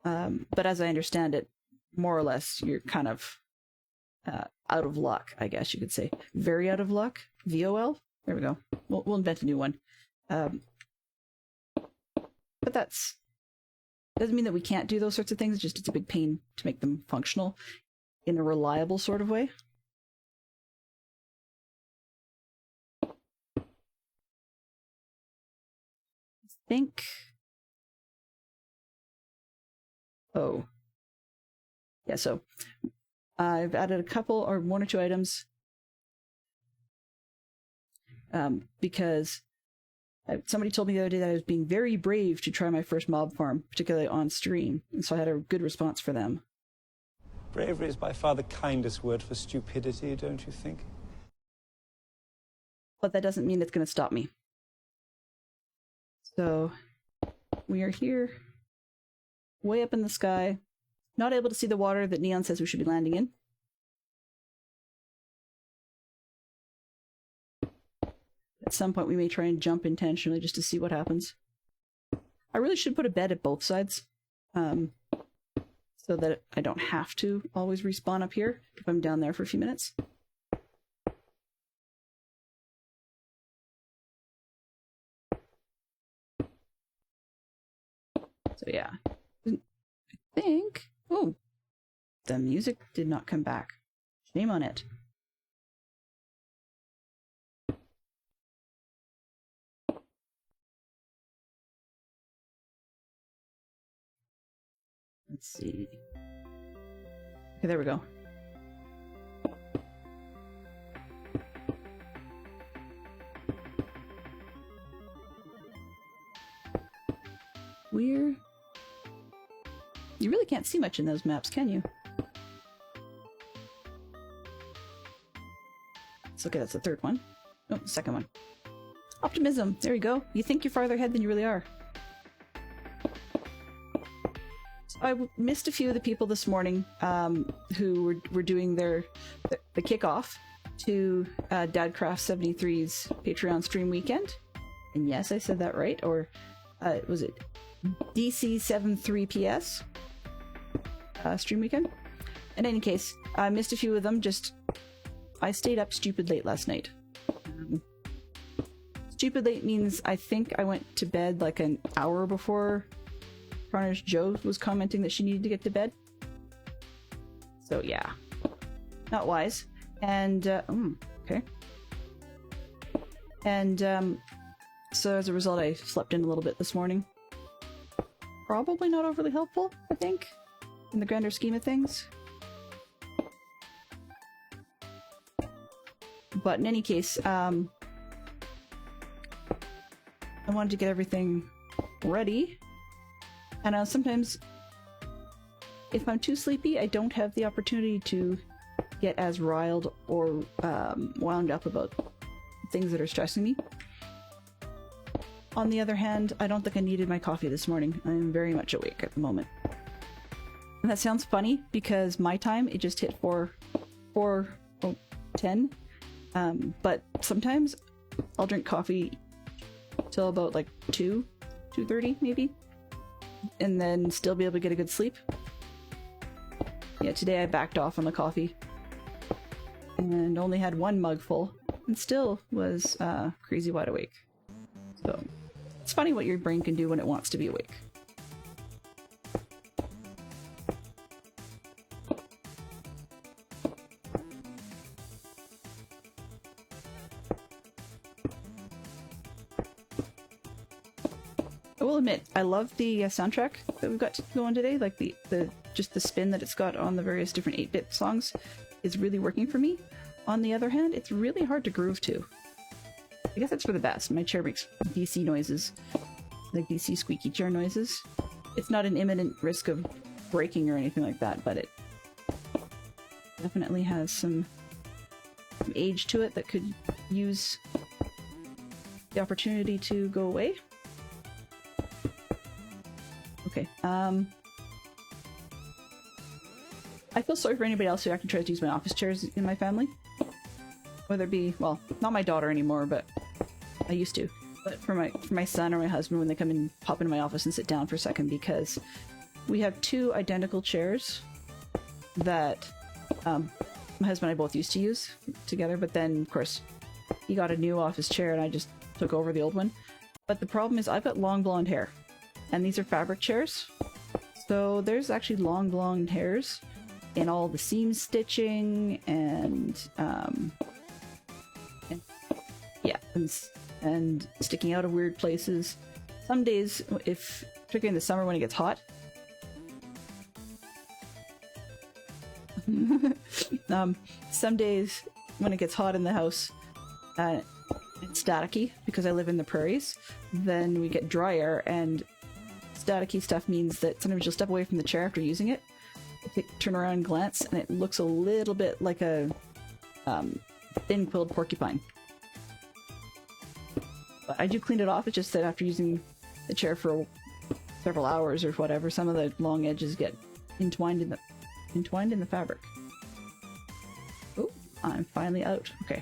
But as I understand it, more or less, you're kind of out of luck, I guess you could say. Very out of luck. VOL? There we go. We'll invent a new one. But doesn't mean that we can't do those sorts of things, it's a big pain to make them functional in a reliable sort of way. I think... Oh. Yeah, so I've added a couple or one or two items because somebody told me the other day that I was being very brave to try my first mob farm, particularly on stream, and so I had a good response for them. Bravery is by far the kindest word for stupidity, don't you think? But that doesn't mean it's going to stop me. So we are here, way up in the sky, not able to see the water that Neon says we should be landing in. At some point we may try and jump intentionally just to see what happens. I really should put a bed at both sides, so that I don't have to always respawn up here if I'm down there for a few minutes. So yeah, I think... Oh, the music did not come back. Shame on it. Let's see. Okay, there we go. Weird. You really can't see much in those maps, can you? It's okay, that's the third one. Oh, the second one. Optimism! There you go. You think you're farther ahead than you really are. I missed a few of the people this morning who were doing the kickoff to DadCraft73's Patreon stream weekend. And yes, I said that right. Or was it DC73PS stream weekend? In any case, I missed a few of them. I stayed up stupid late last night. Stupid late means I think I went to bed like an hour before Carnage Joe was commenting that she needed to get to bed. So yeah, not wise. And okay. And so as a result, I slept in a little bit this morning. Probably not overly helpful, I think, in the grander scheme of things. But in any case, I wanted to get everything ready. And sometimes, if I'm too sleepy, I don't have the opportunity to get as riled or wound up about things that are stressing me. On the other hand, I don't think I needed my coffee this morning. I'm very much awake at the moment. And that sounds funny, because my time, it just hit 4:10. But sometimes I'll drink coffee till about like 2:30 maybe, and then still be able to get a good sleep. Yeah, today I backed off on the coffee and only had one mug full and still was crazy wide awake. So it's funny what your brain can do when it wants to be awake. will admit, I love the soundtrack that we've got going today. Like the just the spin that it's got on the various different 8-bit songs is really working for me. On the other hand, it's really hard to groove to. I guess that's for the best. My chair makes DC noises, like DC squeaky chair noises. It's not an imminent risk of breaking or anything like that, but it definitely has some age to it that could use the opportunity to go away. Okay, I feel sorry for anybody else who actually tries to use my office chairs in my family. Whether it be, well, not my daughter anymore, but I used to. But for my son or my husband when they come and pop into my office and sit down for a second, because we have 2 identical chairs that my husband and I both used to use together, but then, of course, he got a new office chair and I just took over the old one. But the problem is I've got long blonde hair, and these are fabric chairs, so there's actually long blonde hairs in all the seam stitching and yeah, and sticking out of weird places. Some days, particularly in the summer when it gets hot, some days when it gets hot in the house, it's staticky because I live in the prairies. Then we get dry air, and staticky stuff means that sometimes you'll step away from the chair after using it, turn around and glance, and it looks a little bit like a thin-quilled porcupine. But I do clean it off. It's just that after using the chair for several hours or whatever, some of the long edges get entwined in the fabric. Oh, I'm finally out. Okay.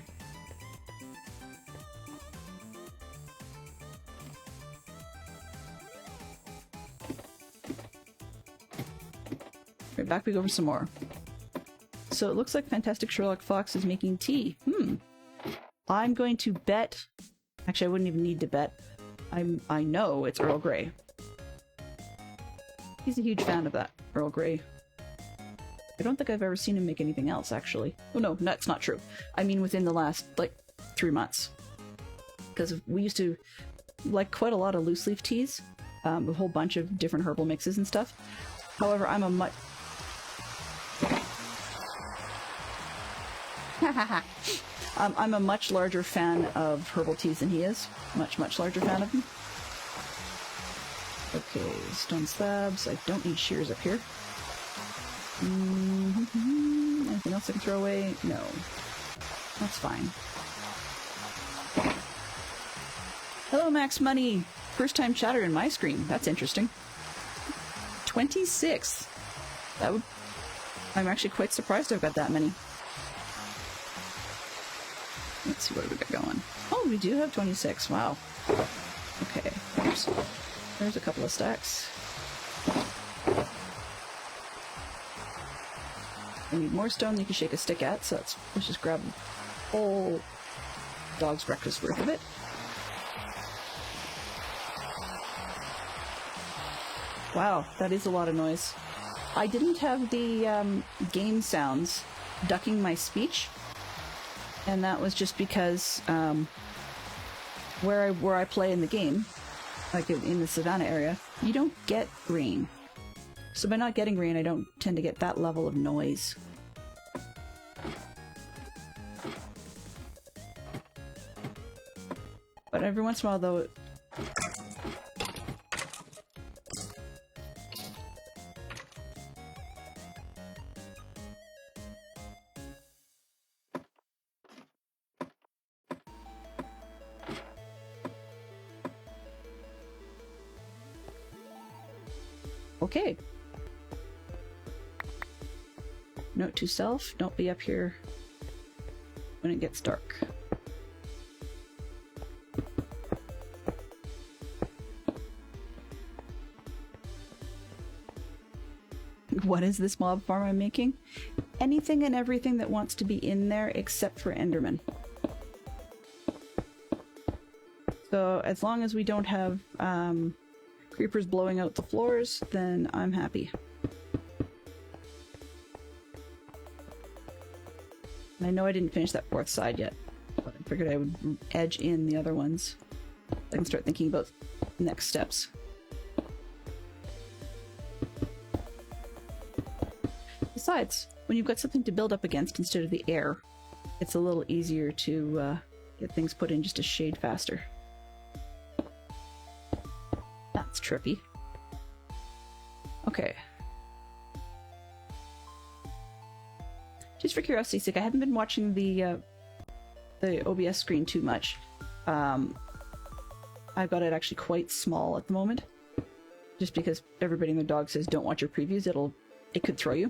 Right, back we go for some more. So it looks like Fantastic Sherlock Fox is making tea. I'm going to bet. Actually, I wouldn't even need to bet. I know it's Earl Grey. He's a huge fan of that Earl Grey. I don't think I've ever seen him make anything else, actually. Oh no, that's not true. I mean within the last, 3 months. Because we used to like quite a lot of loose leaf teas. A whole bunch of different herbal mixes and stuff. However, I'm a much... I'm a much larger fan of herbal teas than he is. Much larger fan of them. Okay, stone slabs. I don't need shears up here. Anything else I can throw away? No. That's fine. Hello, Max Money! First time chatter in my screen. That's interesting. 26! I'm actually quite surprised I've got that many. Let's see what we got going. Oh, we do have 26. Wow. Okay. There's a couple of stacks. I need more stone you can shake a stick at, so let's just grab a whole dog's breakfast worth of it. Wow, that is a lot of noise. I didn't have the game sounds ducking my speech. And that was just because where I play in the game, like in the Savannah area, you don't get rain. So by not getting rain, I don't tend to get that level of noise. But every once in a while, though... Okay. Note to self, don't be up here when it gets dark. What is this mob farm I'm making? Anything and everything that wants to be in there except for Enderman. So as long as we don't have creepers blowing out the floors, then I'm happy. And I know I didn't finish that 4th side yet, but I figured I would edge in the other ones. I can start thinking about next steps. Besides, when you've got something to build up against instead of the air, it's a little easier to get things put in just a shade faster. That's trippy. Okay. Just for curiosity's sake, I haven't been watching the OBS screen too much. I've got it actually quite small at the moment, just because everybody and their dog says don't watch your previews. It could throw you.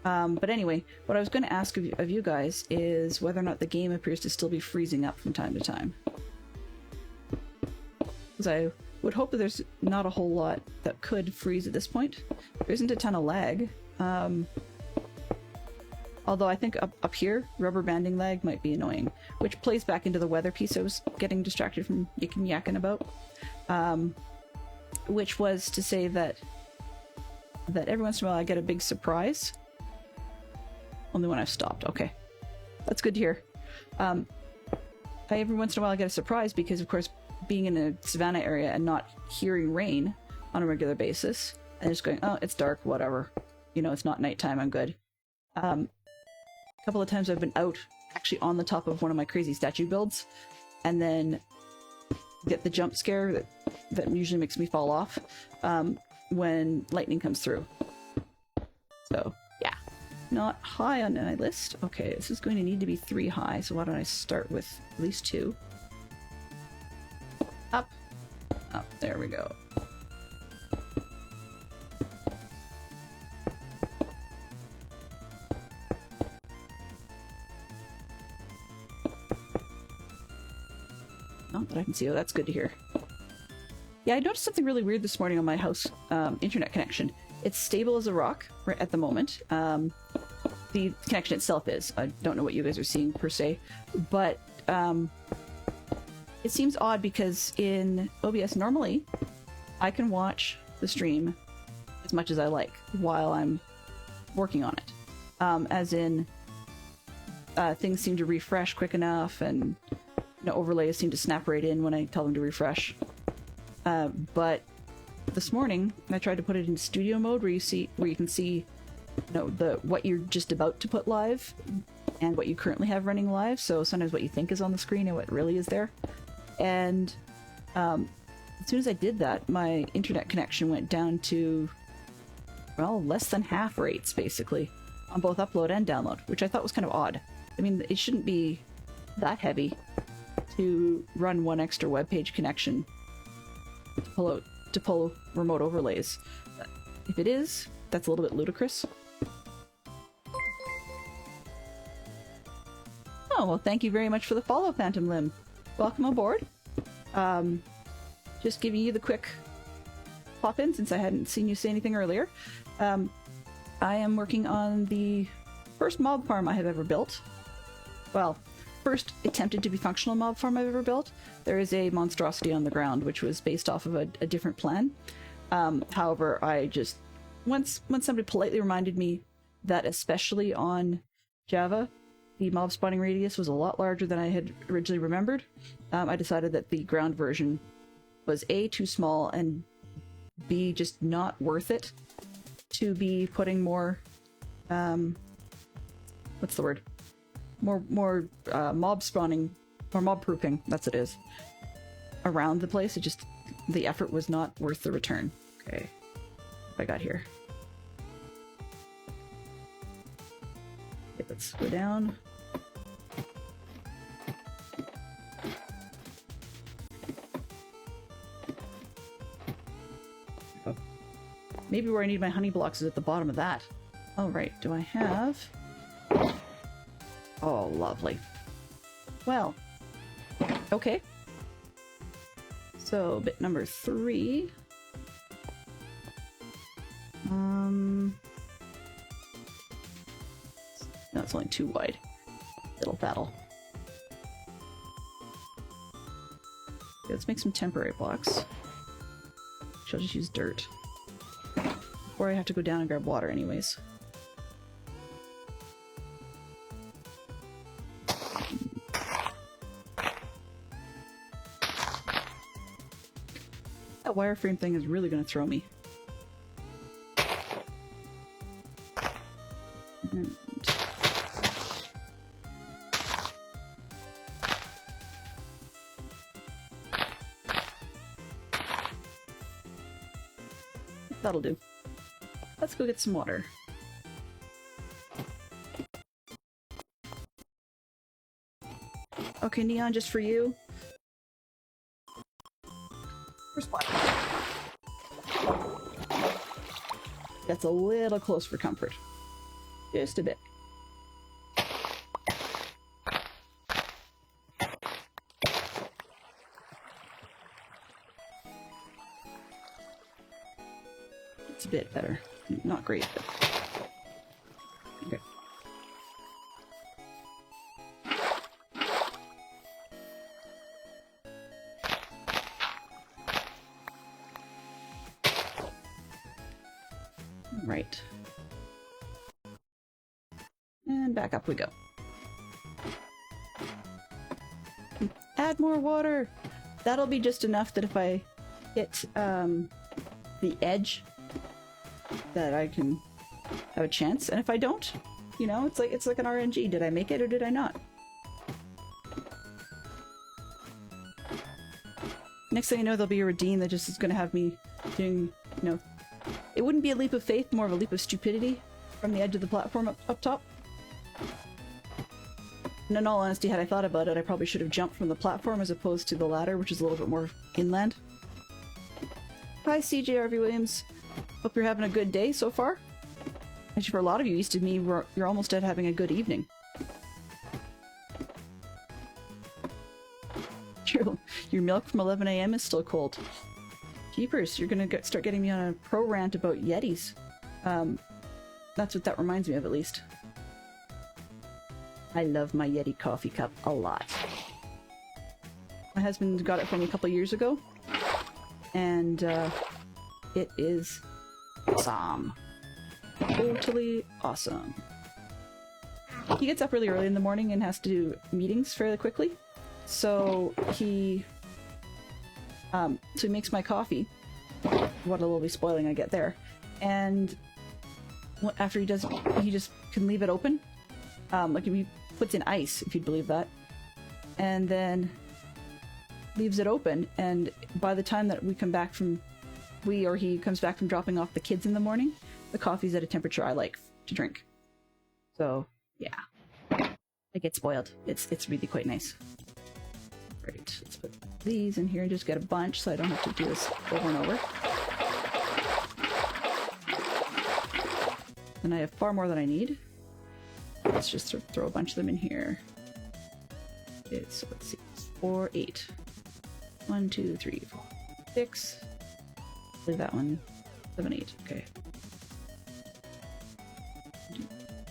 But anyway, what I was going to ask of you guys is whether or not the game appears to still be freezing up from time to time. Because I would hope that there's not a whole lot that could freeze at this point. There isn't a ton of lag. Although I think up here, rubber banding lag might be annoying, which plays back into the weather piece I was getting distracted from yakking about. Which was to say that every once in a while I get a big surprise. Only when I've stopped. Okay. That's good to hear. Every once in a while I get a surprise because, of course, being in a savannah area and not hearing rain on a regular basis, and just going, oh, it's dark, whatever. You know, it's not nighttime, I'm good. A couple of times I've been out, actually on the top of one of my crazy statue builds, and then get the jump scare that usually makes me fall off when lightning comes through. So, yeah. Not high on my list. Okay, this is going to need to be 3 high, so why don't I start with at least 2. Up. Up. There we go. Not that I can see. Oh, that's good to hear. Yeah, I noticed something really weird this morning on my house internet connection. It's stable as a rock right at the moment. The connection itself is. I don't know what you guys are seeing per se, but it seems odd because in OBS normally I can watch the stream as much as I like while I'm working on it. As in, things seem to refresh quick enough, and overlays seem to snap right in when I tell them to refresh. But this morning I tried to put it in studio mode where you can see what you're just about to put live and what you currently have running live. So sometimes what you think is on the screen and what really is there. And as soon as I did that, my internet connection went down to, well, less than half rates basically on both upload and download, which I thought was kind of odd. I mean, it shouldn't be that heavy to run one extra web page connection to pull remote overlays. But if it is, that's a little bit ludicrous. Oh, well, thank you very much for the follow, Phantom Limb. Welcome aboard. Just giving you the quick pop-in since I hadn't seen you say anything earlier. I am working on the first mob farm I have ever built. Well, first attempted to be functional mob farm I've ever built. There is a monstrosity on the ground, which was based off of a different plan. However, I just... Once somebody politely reminded me that, especially on Java, the mob spawning radius was a lot larger than I had originally remembered, I decided that the ground version was A, too small, and B, just not worth it to be putting more... what's the word? More mob spawning, or mob proofing, that's what it is, around the place. It just, the effort was not worth the return. Okay, what I got here? Okay, let's go down. Oh. Maybe where I need my honey blocks is at the bottom of that. Oh, right, do I have... Oh, lovely. Well, okay. So, bit number 3. No, it's only too wide. Little battle. Okay, let's make some temporary blocks. I'll just use dirt. Or I have to go down and grab water anyways. That wireframe thing is really going to throw me. that'll do. Let's go get some water. Okay, Neon, just for you. Where's water? That's a little close for comfort. Just a bit. It's a bit better. Not great, but... Okay. Right. And back up we go. Add more water! That'll be just enough that if I hit the edge, that I can have a chance. And if I don't, you know, it's like an RNG. Did I make it or did I not? Next thing you know, there'll be a redeem that just is going to have me doing, you know, it wouldn't be a leap of faith, more of a leap of stupidity from the edge of the platform up top. And in all honesty, had I thought about it, I probably should have jumped from the platform as opposed to the ladder, which is a little bit more inland. Hi, CJRV Williams. Hope you're having a good day so far. Actually, for a lot of you east of me, you're almost at having a good evening. Your milk from 11 AM is still cold. Jeepers, you're gonna start getting me on a pro rant about Yetis. That's what that reminds me of, at least. I love my Yeti coffee cup a lot. My husband got it for me a couple years ago, and it is awesome. Totally awesome. He gets up really early in the morning and has to do meetings fairly quickly, so he makes my coffee. What a little be spoiling I get there. And after he does, he just can leave it open. Like he puts in ice, if you'd believe that. And then leaves it open, and by the time that we come back from, he comes back from dropping off the kids in the morning, the coffee's at a temperature I like to drink. So, yeah. I get spoiled. It's really quite nice. Right, let's put these in here and just get a bunch so I don't have to do this over and over. And I have far more than I need. Let's just throw a bunch of them in here. Okay, so let's see. 4, 8. 1, 2, 3, 4, 6. Leave that one. 7, 8. Okay.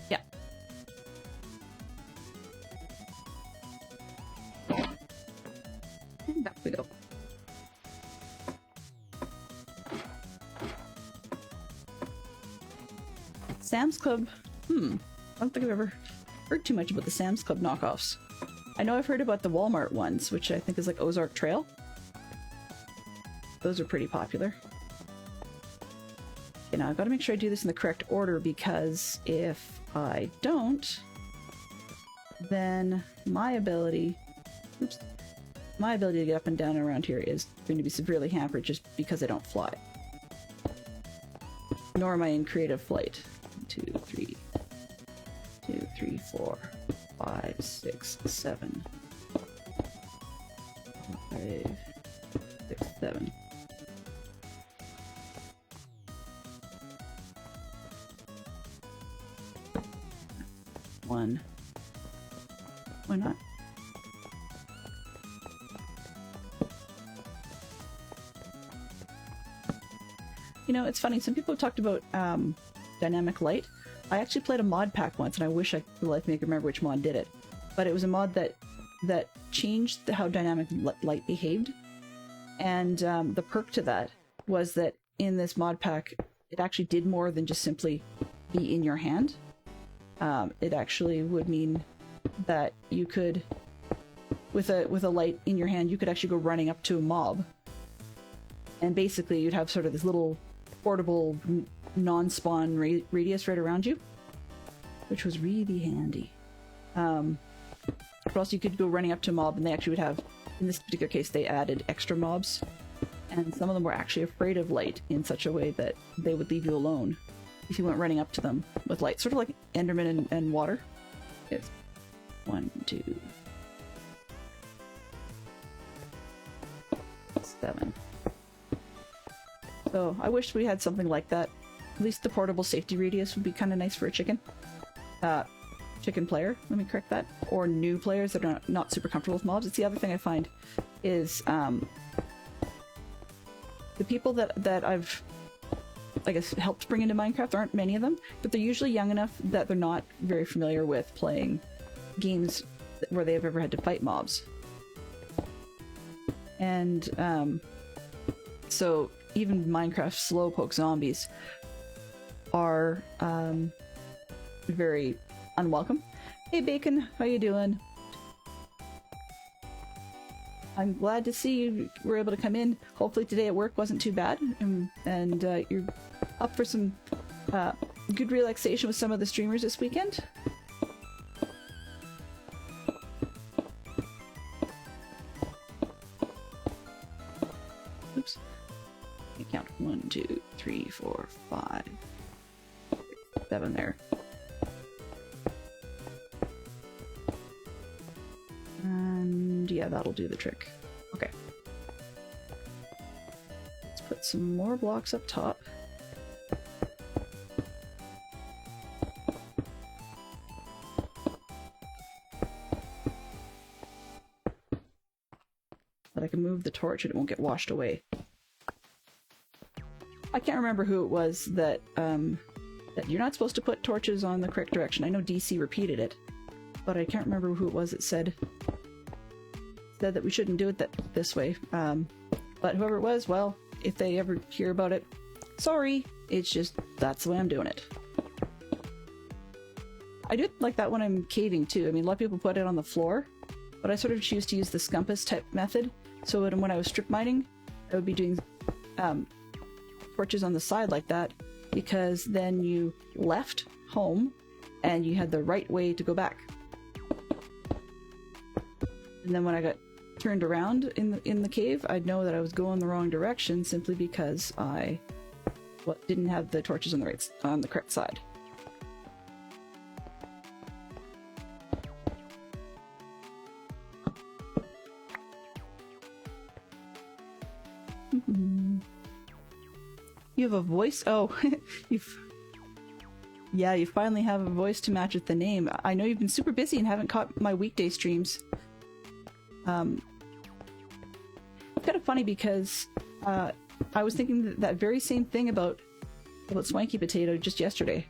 Yeah. And back we go. Sam's Club. I don't think I've ever heard too much about the Sam's Club knockoffs. I know I've heard about the Walmart ones, which I think is like Ozark Trail. Those are pretty popular. Okay, now I've got to make sure I do this in the correct order, because if I don't, then my ability to get up and down and around here is going to be severely hampered just because I don't fly. Nor am I in creative flight. 2, 3, 2, 3, 4, 5, 6, 7. 5, 6, 7. One. Why not? You know, it's funny, some people have talked about dynamic light. I actually played a mod pack once, and I wish I could make me remember which mod did it. But it was a mod that changed how dynamic light behaved. And the perk to that was that in this mod pack, it actually did more than just simply be in your hand. It actually would mean that you could, with a light in your hand, you could actually go running up to a mob. And basically you'd have sort of this little portable non-spawn radius right around you, which was really handy. But also you could go running up to a mob, and they actually would have, in this particular case, they added extra mobs and some of them were actually afraid of light in such a way that they would leave you alone if you went running up to them with light. Sort of like Enderman and water. It's 1, 2, 7. So I wish we had something like that. At least the portable safety radius would be kind of nice for a chicken. Chicken player, let me correct that. Or new players that are not super comfortable with mobs. It's the other thing I find is the people that I've, I guess, helped bring into Minecraft, there aren't many of them, but they're usually young enough that they're not very familiar with playing games where they've ever had to fight mobs. And so even Minecraft slowpoke zombies are very unwelcome. Hey Bacon, how you doing? I'm glad to see you were able to come in. Hopefully today at work wasn't too bad, and you're up for some good relaxation with some of the streamers this weekend. Oops. Let me count. 1, 2, 3, 4, 5, 6, 7 there. And yeah, that'll do the trick. Okay. Let's put some more blocks up top. But I can move the torch and it won't get washed away. I can't remember who it was that you're not supposed to put torches on the correct direction. I know DC repeated it, but I can't remember who it was that said that we shouldn't do it this way. But whoever it was, well, if they ever hear about it, sorry, it's just that's the way I'm doing it. I do like that when I'm caving too. I mean, a lot of people put it on the floor, but I sort of choose to use the Scumpus type method. So when I was strip mining, I would be doing torches on the side like that, because then you left home and you had the right way to go back. And then when I got turned around in the cave, I'd know that I was going the wrong direction simply because I didn't have the torches on the correct side. You have a voice? Oh, you finally have a voice to match with the name. I know you've been super busy and haven't caught my weekday streams. It's kind of funny because I was thinking that very same thing about Swanky Potato just yesterday.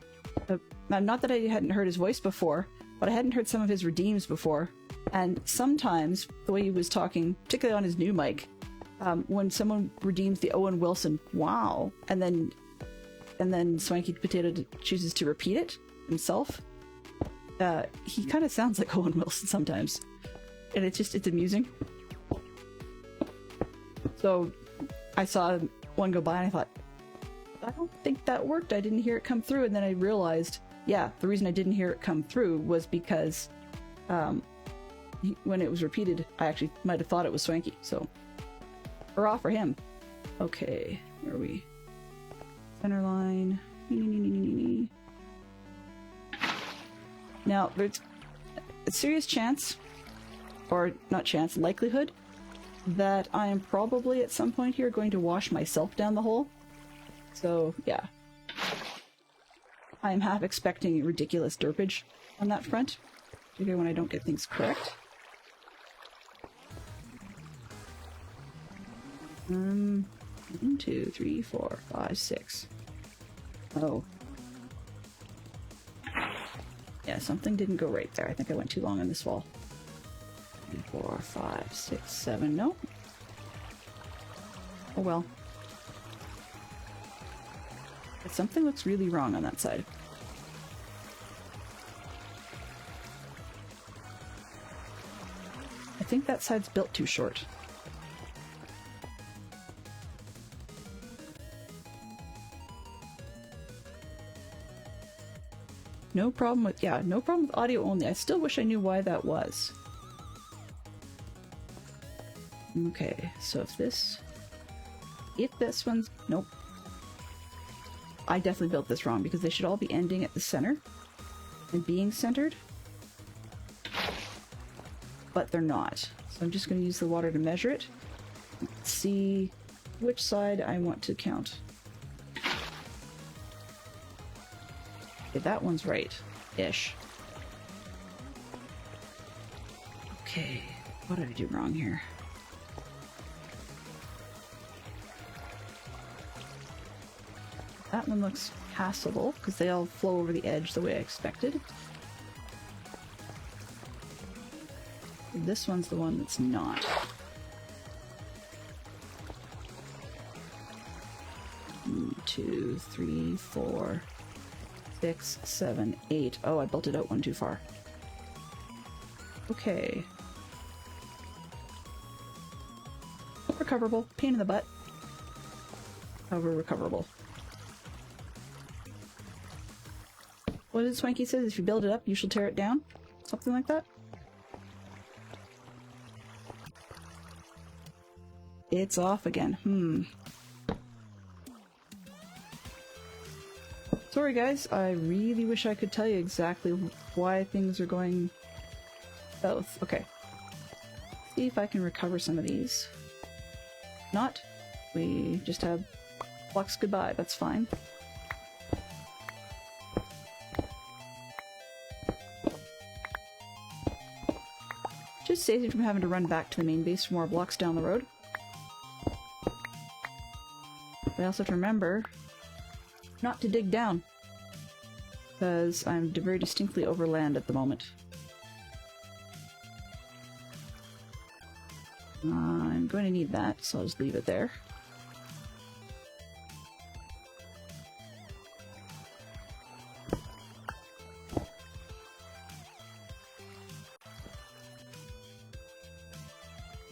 Not that I hadn't heard his voice before, but I hadn't heard some of his redeems before. And sometimes the way he was talking, particularly on his new mic, when someone redeems the Owen Wilson "wow," and then Swanky Potato chooses to repeat it himself, he kind of sounds like Owen Wilson sometimes, and it's amusing. So I saw one go by and I thought, I don't think that worked. I didn't hear it come through, and then I realized, yeah, the reason I didn't hear it come through was because when it was repeated, I actually might have thought it was Swanky. So hurrah for him. Okay, where are we? Center line. Now, there's a serious chance, or not chance, likelihood, that I am probably at some point here going to wash myself down the hole. So, yeah. I am half expecting ridiculous derpage on that front, particularly when I don't get things correct. 1, 2, 3, 4, 5, 6. Oh. Yeah, something didn't go right there. I think I went too long on this wall. 3, 4, 5, 6, 7. No. Oh well. But something looks really wrong on that side. I think that side's built too short. No problem with audio only. I still wish I knew why that was. Okay, so if this if this one's... Nope. I definitely built this wrong because they should all be ending at the center and being centered. But they're not. So I'm just going to use the water to measure it. See which side I want to count. Okay, that one's right-ish. Okay, what did I do wrong here? That one looks passable, because they all flow over the edge the way I expected. This one's the one that's not. One, 2, 3, 4, 6, 7, 8. Oh, I built it out one too far. Okay. Recoverable. Pain in the butt. However, recoverable. What did Swanky say? If you build it up, you shall tear it down? Something like that? It's off again. Sorry guys, I really wish I could tell you exactly why things are going south. Okay. See if I can recover some of these. Not. We just have flux goodbye, that's fine. Just saves you from having to run back to the main base for more blocks down the road. I also have to remember not to dig down, because I'm very distinctly over land at the moment. I'm going to need that, so I'll just leave it there.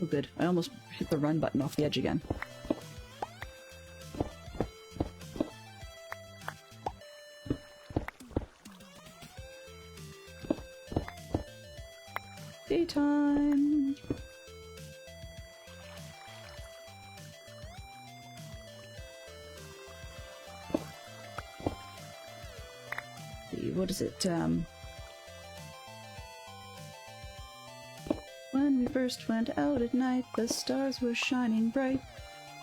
Oh good, I almost hit the run button off the edge again. Daytime! What is it? When we first went out at night, the stars were shining bright.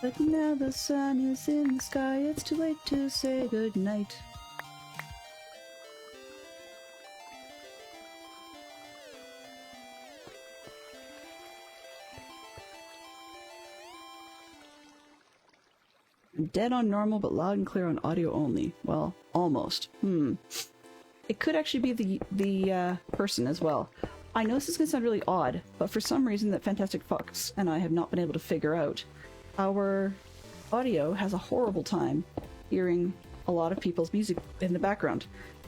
But now the sun is in the sky, it's too late to say goodnight. I'm dead on normal, but loud and clear on audio only. Well, almost. It could actually be the person as well. I know this is going to sound really odd, but for some reason that Fantastic Fox and I have not been able to figure out, our audio has a horrible time hearing a lot of people's music in the background.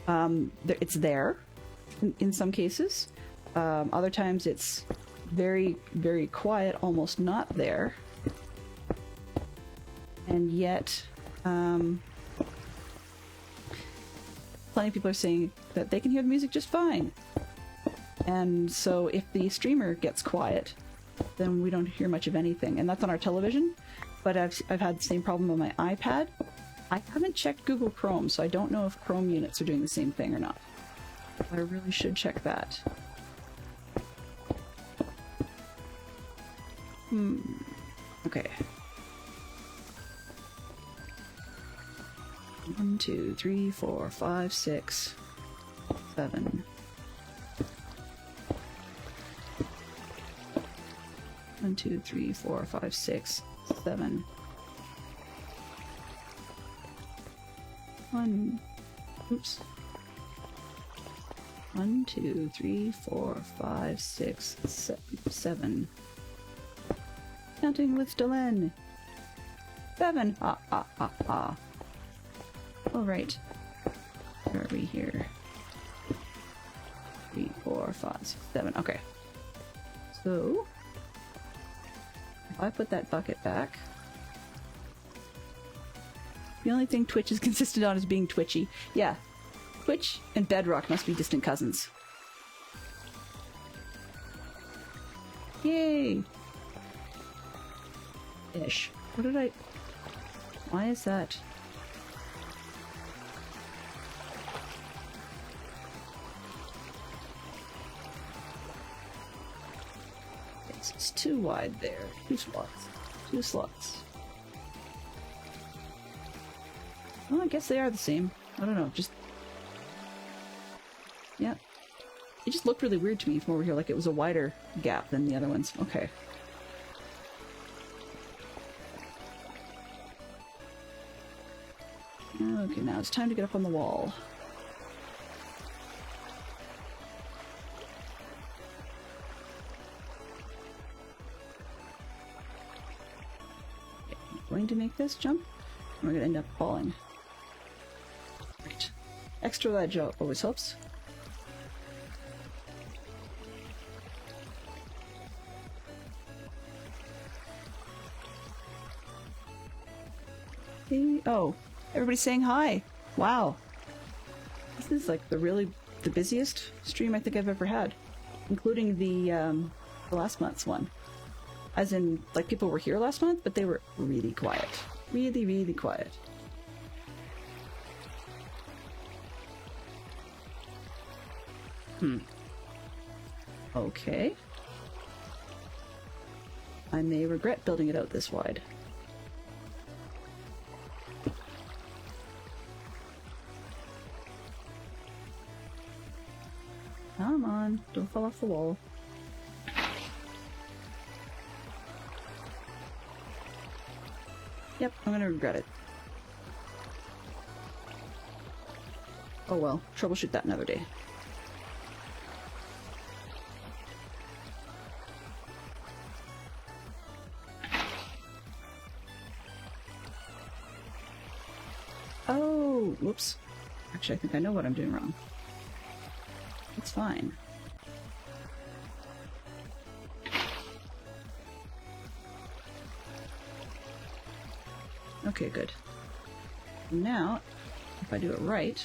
It's there in some cases. Other times it's very, very quiet, almost not there. And yet, plenty of people are saying that they can hear the music just fine. And so if the streamer gets quiet, then we don't hear much of anything. And that's on our television, but I've had the same problem on my iPad. I haven't checked Google Chrome, so I don't know if Chrome units are doing the same thing or not. I really should check that. Okay. 1, 2, 3, 4, 5, 6, 7. 1, 2, 3, 4, 5, 6, 7. 1. Oops. 1, 2, 3, 4, 5, 6, 7. Counting with Delenn. 7. All right. Where are we here? 3, 4, 5, 6, 7. Okay. So, if I put that bucket back, the only thing Twitch is consistent on is being twitchy. Yeah, Twitch and Bedrock must be distant cousins. Yay! Ish. What did I... Why is that? It's too wide there. 2 slots. 2 slots. Well, I guess they are the same. I don't know, just... Yeah. It just looked really weird to me from over here, like it was a wider gap than the other ones. Okay. Okay, now it's time to get up on the wall. Okay, I'm going to make this jump. We're going to end up falling. Right. Extra ledge always helps. Hey, oh, everybody's saying hi. Wow. This is like the busiest stream I think I've ever had, including the last month's one. As in, like, people were here last month, but they were really quiet. Really, really quiet. Okay. I may regret building it out this wide. Come on, don't fall off the wall. Yep, I'm gonna regret it. Oh well, troubleshoot that another day. Oh, whoops. Actually, I think I know what I'm doing wrong. It's fine. Okay, good. Now, if I do it right,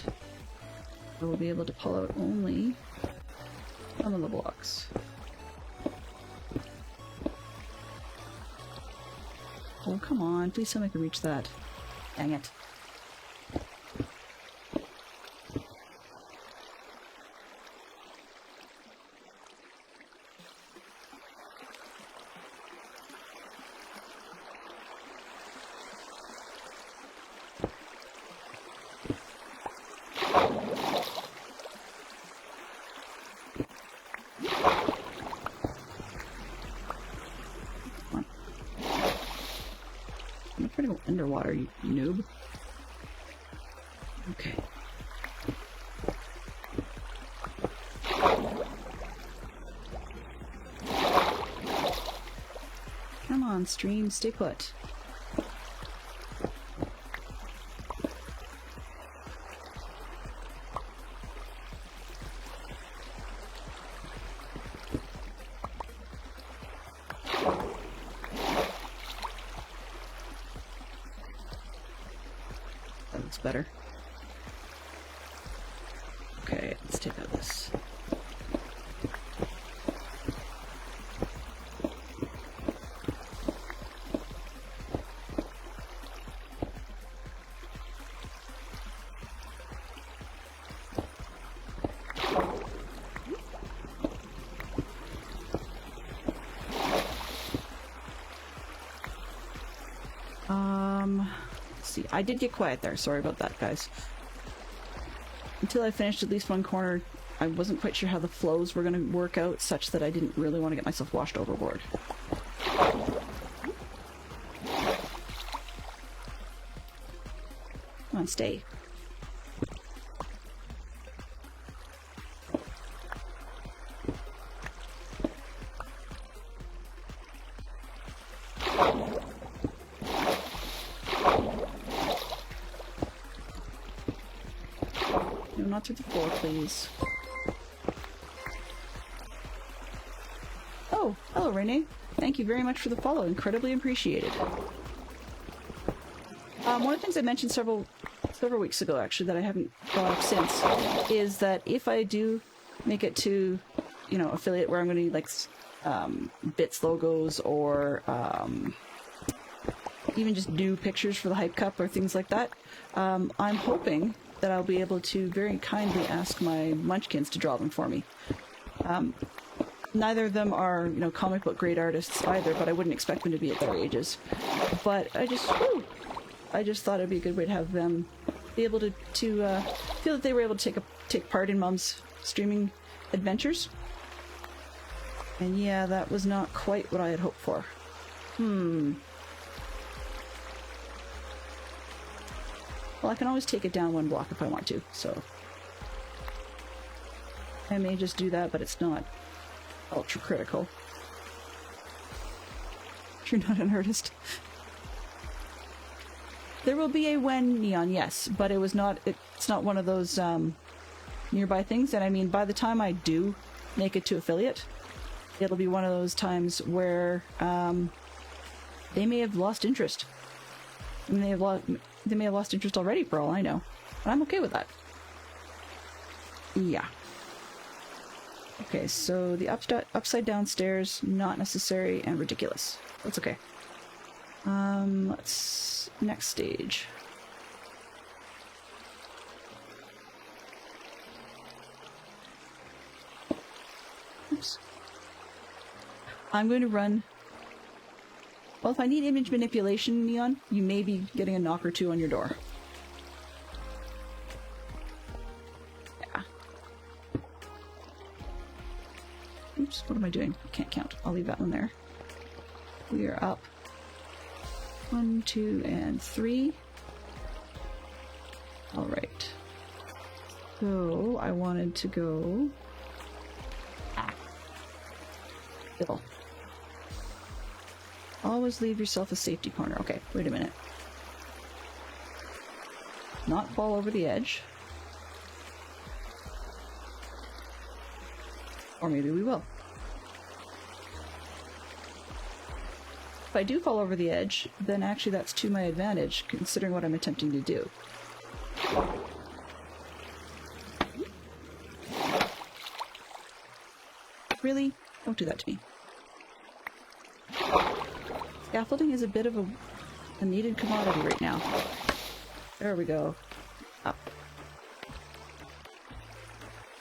I will be able to pull out only some of the blocks. Oh, come on. Please tell me I can reach that. Dang it. I'm trying to go underwater, you noob. Okay. Come on, stream, stay put. Better. Okay, let's take out this. See, I did get quiet there. Sorry about that, guys. Until I finished at least one corner, I wasn't quite sure how the flows were going to work out, such that I didn't really want to get myself washed overboard. Come on, stay. Not through the floor, please. Oh, hello, Renee. Thank you very much for the follow. Incredibly appreciated. One of the things I mentioned several weeks ago, actually, that I haven't brought up since, is that if I do make it to, you know, affiliate where I'm going to need, like, bits logos or even just do pictures for the Hype Cup or things like that. I'm hoping that I'll be able to very kindly ask my munchkins to draw them for me. Neither of them are, you know, comic book grade artists either, but I wouldn't expect them to be at their ages. But I just thought it'd be a good way to have them be able to feel that they were able to take part in Mom's streaming adventures. And yeah, that was not quite what I had hoped for. Well, I can always take it down one block if I want to, so I may just do that, but it's not ultra critical. You're not an artist. There will be a when neon, yes, but it's not one of those nearby things. And I mean, by the time I do make it to affiliate, it'll be one of those times where they may have lost interest. I mean, they may have lost interest already, for all I know. And I'm okay with that. Yeah. Okay, so the upside down stairs, not necessary and ridiculous. That's okay. Let's... next stage. Oops. I'm going to run... Well, if I need image manipulation, Neon, you may be getting a knock or two on your door. Yeah. Oops, what am I doing? I can't count. I'll leave that one there. We are up. 1, 2, and 3. Alright. So, I wanted to go... Bill. Always leave yourself a safety corner. Okay, wait a minute. Not fall over the edge. Or maybe we will. If I do fall over the edge, then actually that's to my advantage, considering what I'm attempting to do. Really? Don't do that to me. Scaffolding is a bit of a needed commodity right now. There we go. Up.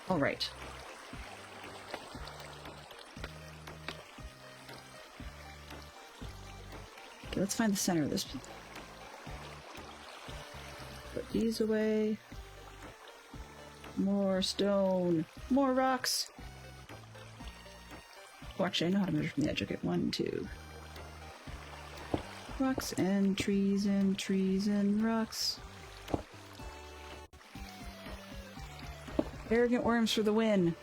Alright. Okay, let's find the center of this. Put these away. More stone. More rocks. Oh, actually, I know how to measure from the edge. Okay, 1, 2. Rocks and trees and trees and rocks. Arrogant worms for the win.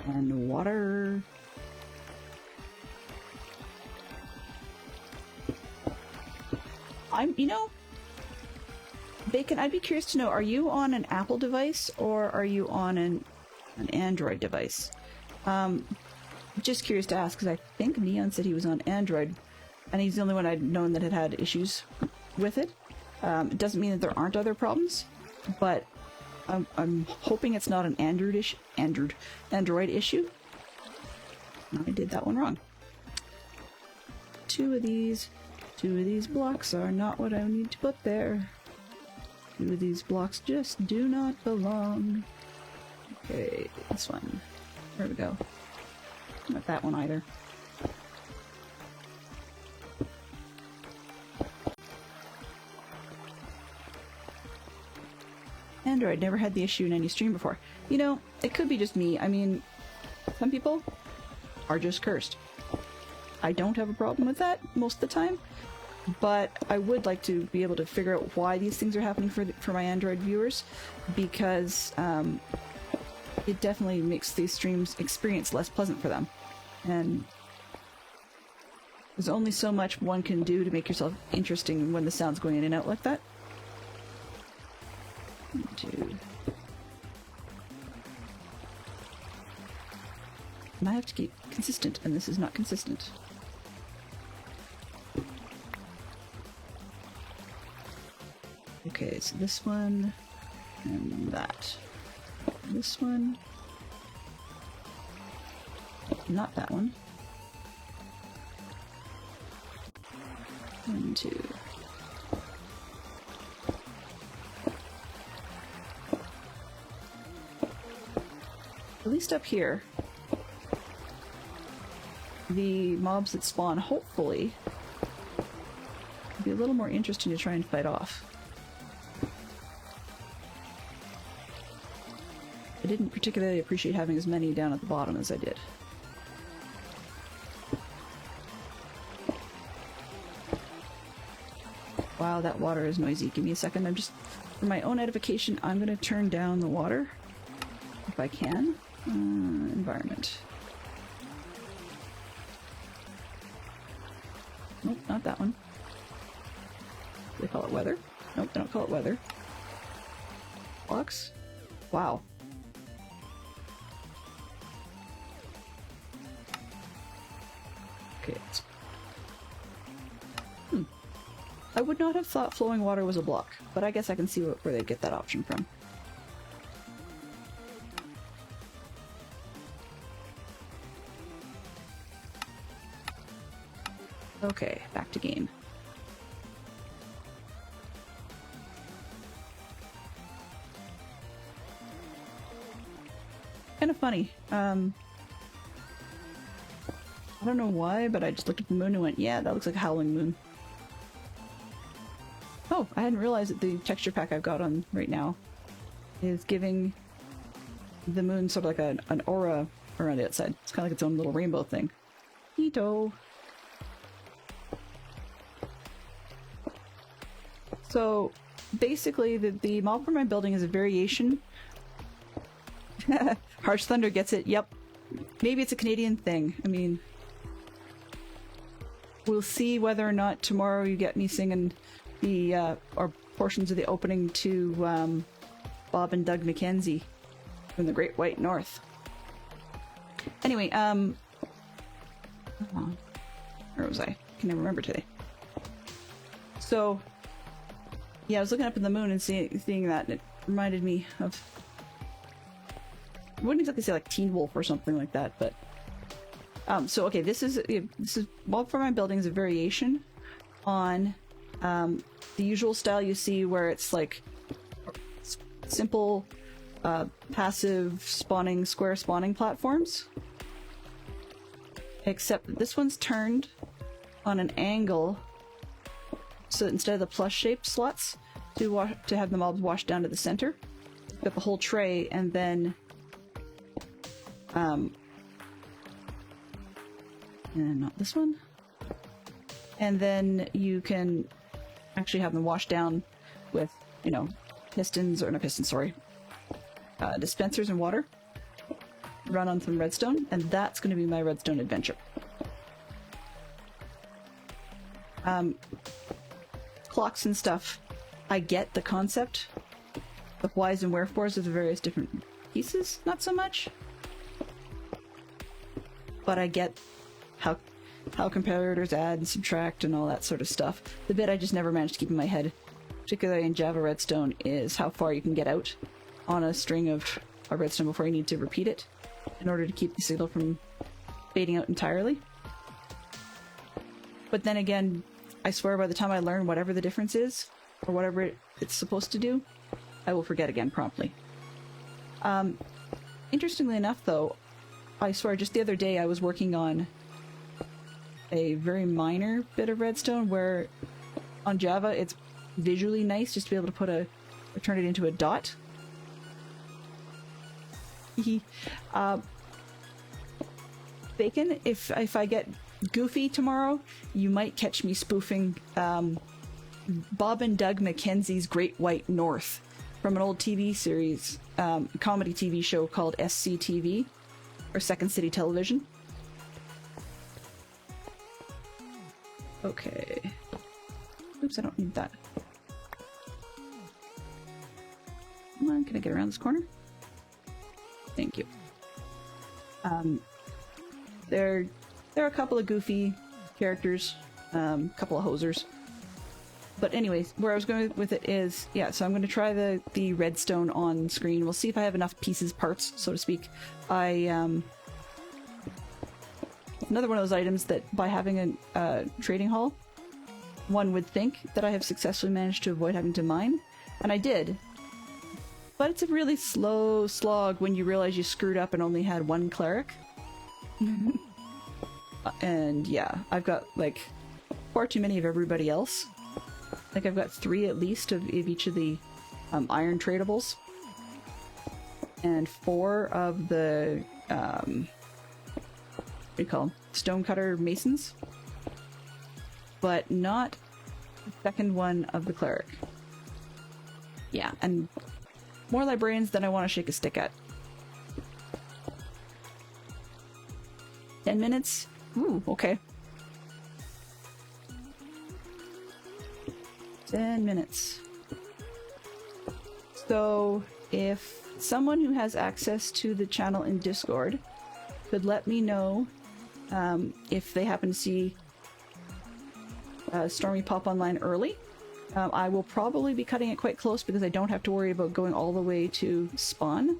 And water. Bacon, I'd be curious to know, are you on an Apple device or are you on an Android device? Just curious to ask, because I think Neon said he was on Android, and he's the only one I'd known that had issues with it. It doesn't mean that there aren't other problems, but I'm hoping it's not an Android issue. I did that one wrong. Two of these blocks are not what I need to put there. 2 of these blocks just do not belong. Okay, this one. There we go. Not that one either. Android never had the issue in any stream before. You know, it could be just me. I mean, some people are just cursed. I don't have a problem with that most of the time, but I would like to be able to figure out why these things are happening for my Android viewers, because it definitely makes these streams experience less pleasant for them. And there's only so much one can do to make yourself interesting when the sound's going in and out like that. 1, 2. And I have to keep consistent, and this is not consistent. Okay, so this one, and that. This one. Not that one. 1, 2. At least up here, the mobs that spawn, hopefully, will be a little more interesting to try and fight off. I didn't particularly appreciate having as many down at the bottom as I did. Wow, that water is noisy. Give me a second. I'm just, for my own edification, I'm going to turn down the water, if I can. Environment. Nope, not that one. They call it weather. Nope, they don't call it weather. Blocks? Wow. Okay. I would not have thought flowing water was a block, but I guess I can see where they get that option from. Okay, back to game. Kind of funny. I don't know why, but I just looked at the moon and went, yeah, that looks like a howling moon. Oh, I hadn't realized that the texture pack I've got on right now is giving the moon sort of like an aura around the outside. It's kind of like its own little rainbow thing. Neato. So basically, the mob for my building is a variation. Harsh Thunder gets it. Yep. Maybe it's a Canadian thing. I mean, we'll see whether or not tomorrow you get me singing the or portions of the opening to Bob and Doug McKenzie from the Great White North. Anyway, where was I? Can never remember today. So, yeah, I was looking up at the moon and seeing that, and it reminded me of, I wouldn't exactly say like Teen Wolf or something like that, but so okay, this is Mob for my building is a variation on the usual style you see where it's like simple passive spawning, square spawning platforms, except that this one's turned on an angle, so instead of the plus shaped slots to have the mobs washed down to the center, you've got the whole tray, and then and not this one, and then you can actually have them washed down with, you know, pistons, or not pistons, sorry, dispensers and water, run on some redstone, and that's going to be my redstone adventure. Clocks and stuff, I get the concept, the whys and wherefores of the various different pieces, not so much, but I get how comparators add and subtract and all that sort of stuff. The bit I just never managed to keep in my head, particularly in Java Redstone, is how far you can get out on a string of a redstone before you need to repeat it in order to keep the signal from fading out entirely. But then again, I swear by the time I learn whatever the difference is, or whatever it's supposed to do, I will forget again promptly. Interestingly enough, though, I swear just the other day I was working on a very minor bit of redstone where on Java it's visually nice just to be able to put or turn it into a dot. Bacon, if I get goofy tomorrow, you might catch me spoofing Bob and Doug McKenzie's Great White North from an old TV series, comedy TV show called SCTV, or Second City Television. Okay. Oops, I don't need that. Come on, can I get around this corner? Thank you. There are a couple of goofy characters, a couple of hosers. But anyways, where I was going with it is, yeah, so I'm going to try the redstone on screen. We'll see if I have enough pieces, parts, so to speak. Another one of those items that by having a trading hall, one would think that I have successfully managed to avoid having to mine, and I did. But it's a really slow slog when you realize you screwed up and only had one cleric. And yeah, I've got like far too many of everybody else. I think I've got 3 at least of each of the iron tradables. And 4 of the, what do you call them? Stonecutter masons. But not the second one of the cleric. Yeah, and more librarians than I want to shake a stick at. 10 minutes? Ooh, okay. 10 minutes. So, if someone who has access to the channel in Discord could let me know if they happen to see Stormy pop online early, I will probably be cutting it quite close because I don't have to worry about going all the way to spawn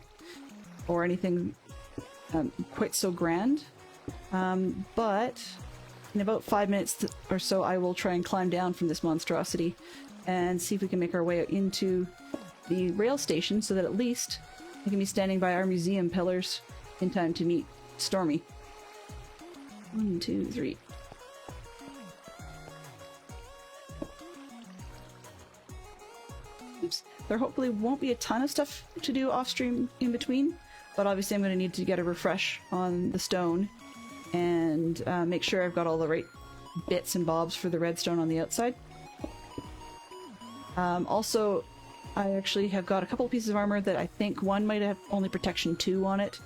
or anything quite so grand. But in about 5 minutes or so, I will try and climb down from this monstrosity and see if we can make our way into the rail station so that at least I can be standing by our museum pillars in time to meet Stormy. 1, 2, 3. Oops. There hopefully won't be a ton of stuff to do off stream in between, but obviously I'm going to need to get a refresh on the stone and make sure I've got all the right bits and bobs for the redstone on the outside. Also, I actually have got a couple of pieces of armor that I think one might have only protection 2 on it.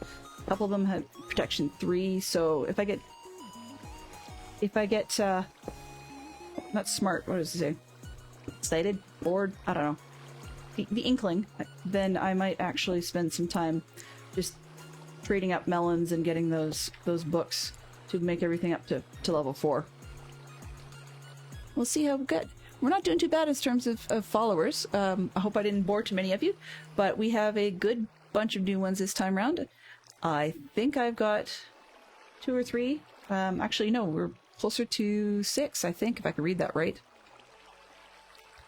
A couple of them have protection 3, so if I get not smart, what does it say? Excited? Bored? I don't know. The inkling, then I might actually spend some time just trading up melons and getting those books to make everything up to level 4. We'll see how good. We're not doing too bad in terms of followers. I hope I didn't bore too many of you, but we have a good bunch of new ones this time around. I think I've got 2 or 3. Actually, no, we're closer to 6, I think, if I can read that right.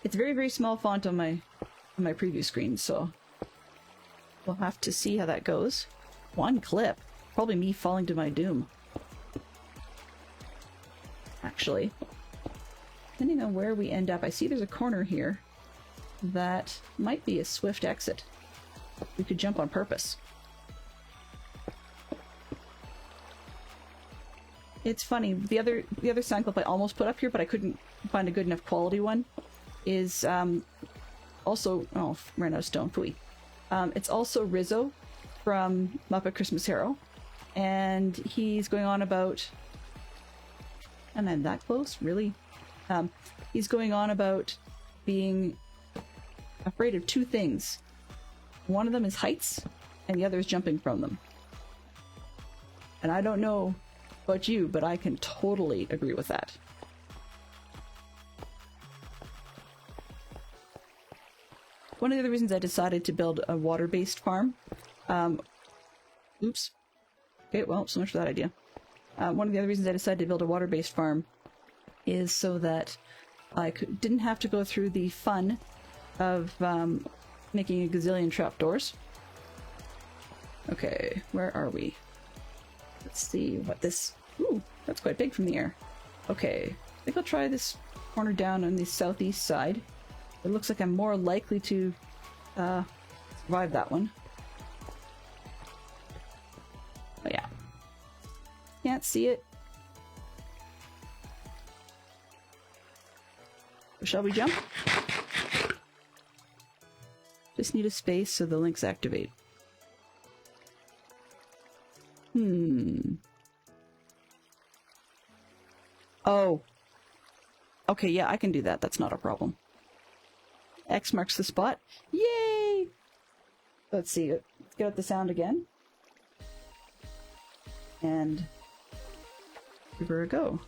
It's very, very small font on my preview screen, so we'll have to see how that goes. 1 clip. Probably me falling to my doom. Actually, depending on where we end up, I see there's a corner here that might be a swift exit. We could jump on purpose. It's funny, the other sound clip I almost put up here, but I couldn't find a good enough quality one, is also, oh, ran out of stone, phooey. It's also Rizzo from Muppet Christmas Carol, and he's going on about, and I'm that close, really? He's going on about being afraid of 2 things. One of them is heights, and the other is jumping from them. And I don't know about you, but I can totally agree with that. One of the other reasons I decided to build a water-based farm, oops. Okay, well, so much for that idea. One of the other reasons I decided to build a water-based farm is so that I didn't have to go through the fun of making a gazillion trapdoors. Okay, where are we? Let's see what this... Ooh, that's quite big from the air. Okay, I think I'll try this corner down on the southeast side. It looks like I'm more likely to survive that one. But yeah. Can't see it. Shall we jump? Just need a space so the links activate. Oh. Okay, yeah, I can do that. That's not a problem. X marks the spot. Yay! Let's see. Let's get out the sound again. And give her a go.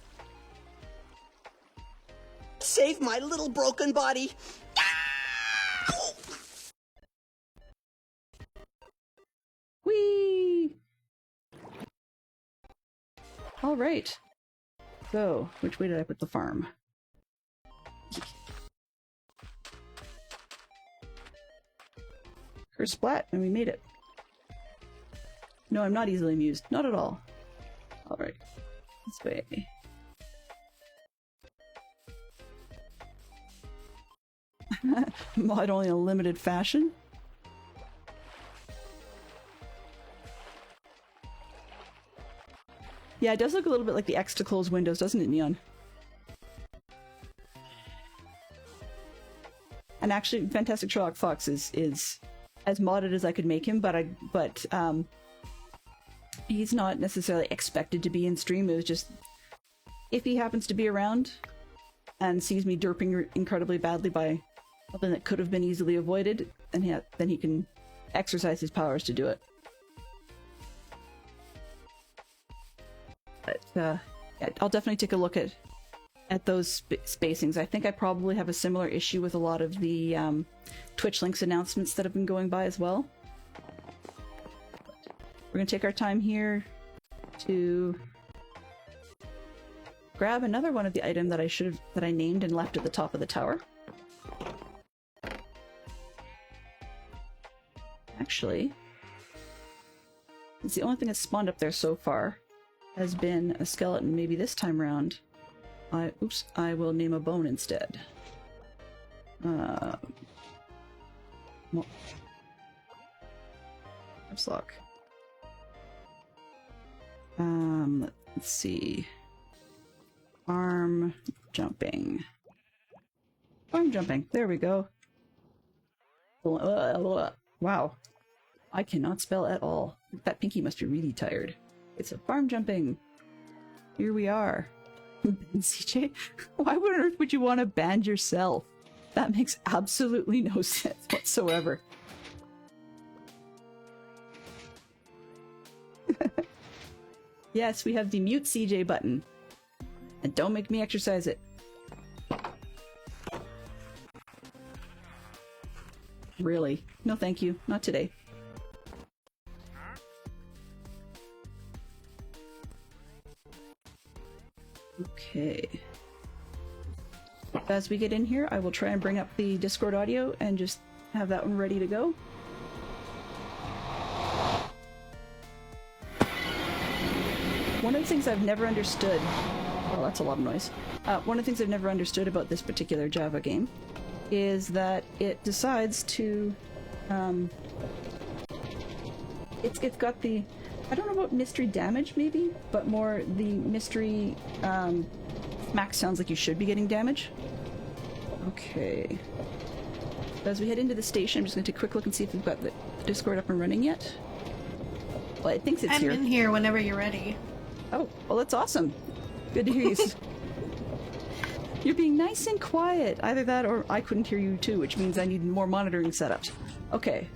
Save my little broken body. Whee! Alright. So, which way did I put the farm? Her splat, and we made it. No, I'm not easily amused. Not at all. Alright. This way. Mod only in a limited fashion. Yeah, it does look a little bit like the X to close windows, doesn't it, Neon? And actually, Fantastic Sherlock Fox is as modded as I could make him, but he's not necessarily expected to be in stream. It was just, if he happens to be around and sees me derping incredibly badly by something that could have been easily avoided, then he can exercise his powers to do it. But yeah, I'll definitely take a look at those spacings. I think I probably have a similar issue with a lot of the Twitch links announcements that have been going by as well. We're going to take our time here to grab another one of the item that I named and left at the top of the tower. Actually, it's the only thing that's spawned up there so far has been a skeleton. Maybe this time around I will name a bone instead. Lock. Let's see. Arm jumping. Arm jumping. There we go. Wow. I cannot spell at all. That pinky must be really tired. It's a farm jumping. Here we are. CJ, why on earth would you want to ban yourself? That makes absolutely no sense whatsoever. Yes, we have the mute CJ button. And don't make me exercise it. Really? No thank you. Not today. Okay. As we get in here, I will try and bring up the Discord audio and just have that one ready to go. One of the things I've never understood... Oh, that's a lot of noise. One of the things I've never understood about this particular Java game is that it decides to... It's got the... I don't know about mystery damage, maybe, but more the mystery smack sounds like you should be getting damage. Okay. As we head into the station, I'm just going to take a quick look and see if we've got the Discord up and running yet. Well, it thinks it's here. I'm in here whenever you're ready. Oh, well, that's awesome. Good to hear you. You're being nice and quiet. Either that or I couldn't hear you too, which means I need more monitoring setups. Okay.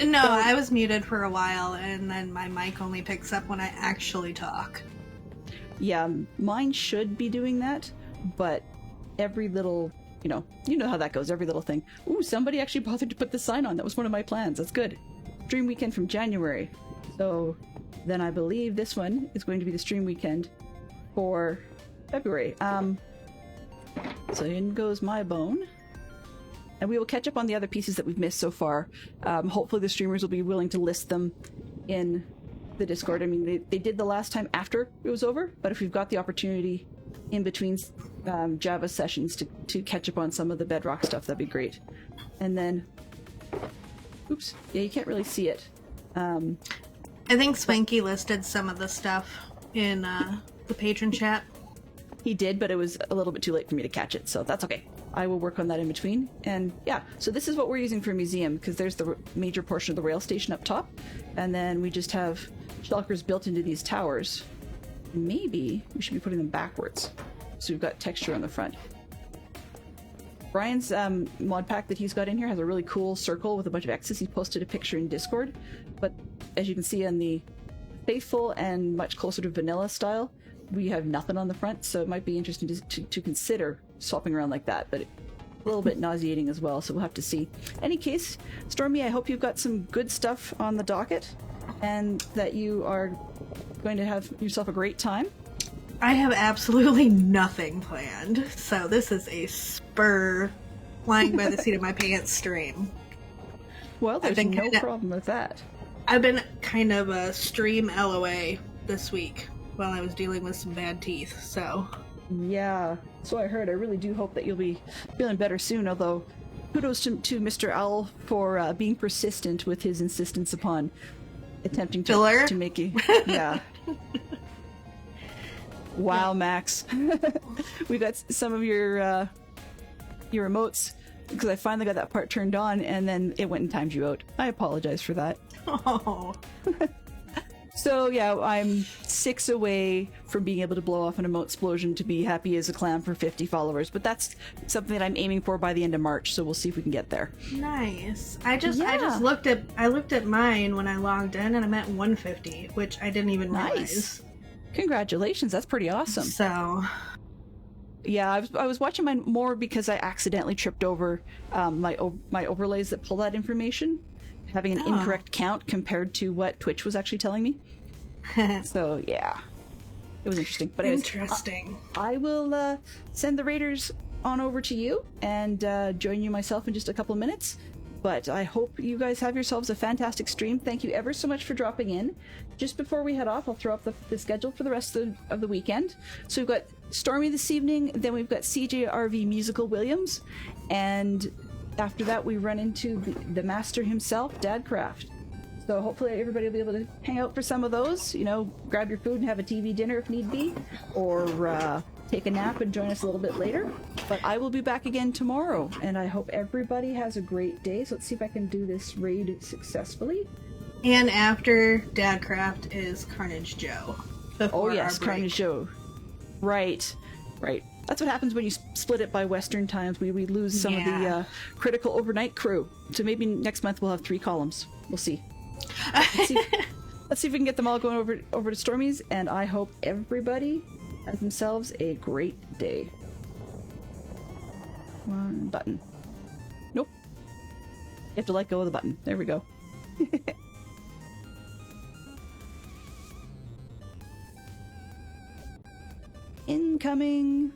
No, I was muted for a while, and then my mic only picks up when I actually talk. Yeah, mine should be doing that, but every little, you know how that goes, every little thing. Ooh, somebody actually bothered to put the sign on. That was one of my plans. That's good. Stream weekend from January. So then I believe this one is going to be the stream weekend for February. So in goes my bone. And we will catch up on the other pieces that we've missed so far. Hopefully the streamers will be willing to list them in the Discord. I mean, they did the last time after it was over, but if we've got the opportunity in between Java sessions to catch up on some of the Bedrock stuff, that'd be great. And then... Oops. Yeah, you can't really see it. I think Swanky listed some of the stuff in the patron chat. He did, but it was a little bit too late for me to catch it, so that's okay. I will work on that in between. And yeah, so this is what we're using for a museum, because there's the major portion of the rail station up top, and then we just have shulkers built into these towers. Maybe we should be putting them backwards, so we've got texture on the front. Brian's mod pack that he's got in here has a really cool circle with a bunch of X's. He posted a picture in Discord, but as you can see on the faithful and much closer to vanilla style, we have nothing on the front, so it might be interesting to consider swapping around like that, but a little bit nauseating as well, so we'll have to see. Any case, Stormy, I hope you've got some good stuff on the docket and that you are going to have yourself a great time. I have absolutely nothing planned, so this is a spur, flying by the seat of my pants stream. Well, there's been no kinda- problem with that. I've been kind of a stream LOA this week while I was dealing with some bad teeth, so... Yeah, so I heard. I really do hope that you'll be feeling better soon, although kudos to Mr. Owl for being persistent with his insistence upon attempting Filler? to make you... Yeah. Wow, Max. We got some of your emotes, because I finally got that part turned on, and then it went and timed you out. I apologize for that. Oh. So yeah, I'm 6 away from being able to blow off an emote explosion to be happy as a clam for 50 followers, but that's something that I'm aiming for by the end of March, so we'll see if we can get there. Nice. I just Yeah. looked at mine when I logged in, and I'm at 150, which I didn't even realize. Nice. Congratulations, that's pretty awesome. So, Yeah, I was watching mine more because I accidentally tripped over my overlays that pull that information, having an incorrect count compared to what Twitch was actually telling me. So yeah, it was interesting. But anyways, interesting. I will send the raiders on over to you and join you myself in just a couple of minutes. But I hope you guys have yourselves a fantastic stream. Thank you ever so much for dropping in. Just before we head off, I'll throw up the schedule for the rest of the weekend. So we've got Stormy this evening, then we've got CJRV Musical Williams, and after that we run into the master himself, DadCraft. So hopefully everybody will be able to hang out for some of those, you know, grab your food and have a TV dinner if need be, or take a nap and join us a little bit later. But I will be back again tomorrow, and I hope everybody has a great day. So let's see if I can do this raid successfully. And after DadCraft is Carnage Joe. Oh yes, our break. Carnage Joe. Right. That's what happens when you split it by Western times. We lose some of the critical overnight crew. So maybe next month we'll have 3 columns. We'll see. Let's see if we can get them all going over to Stormy's, and I hope everybody has themselves a great day. One button. Nope. You have to let go of the button. There we go. Incoming.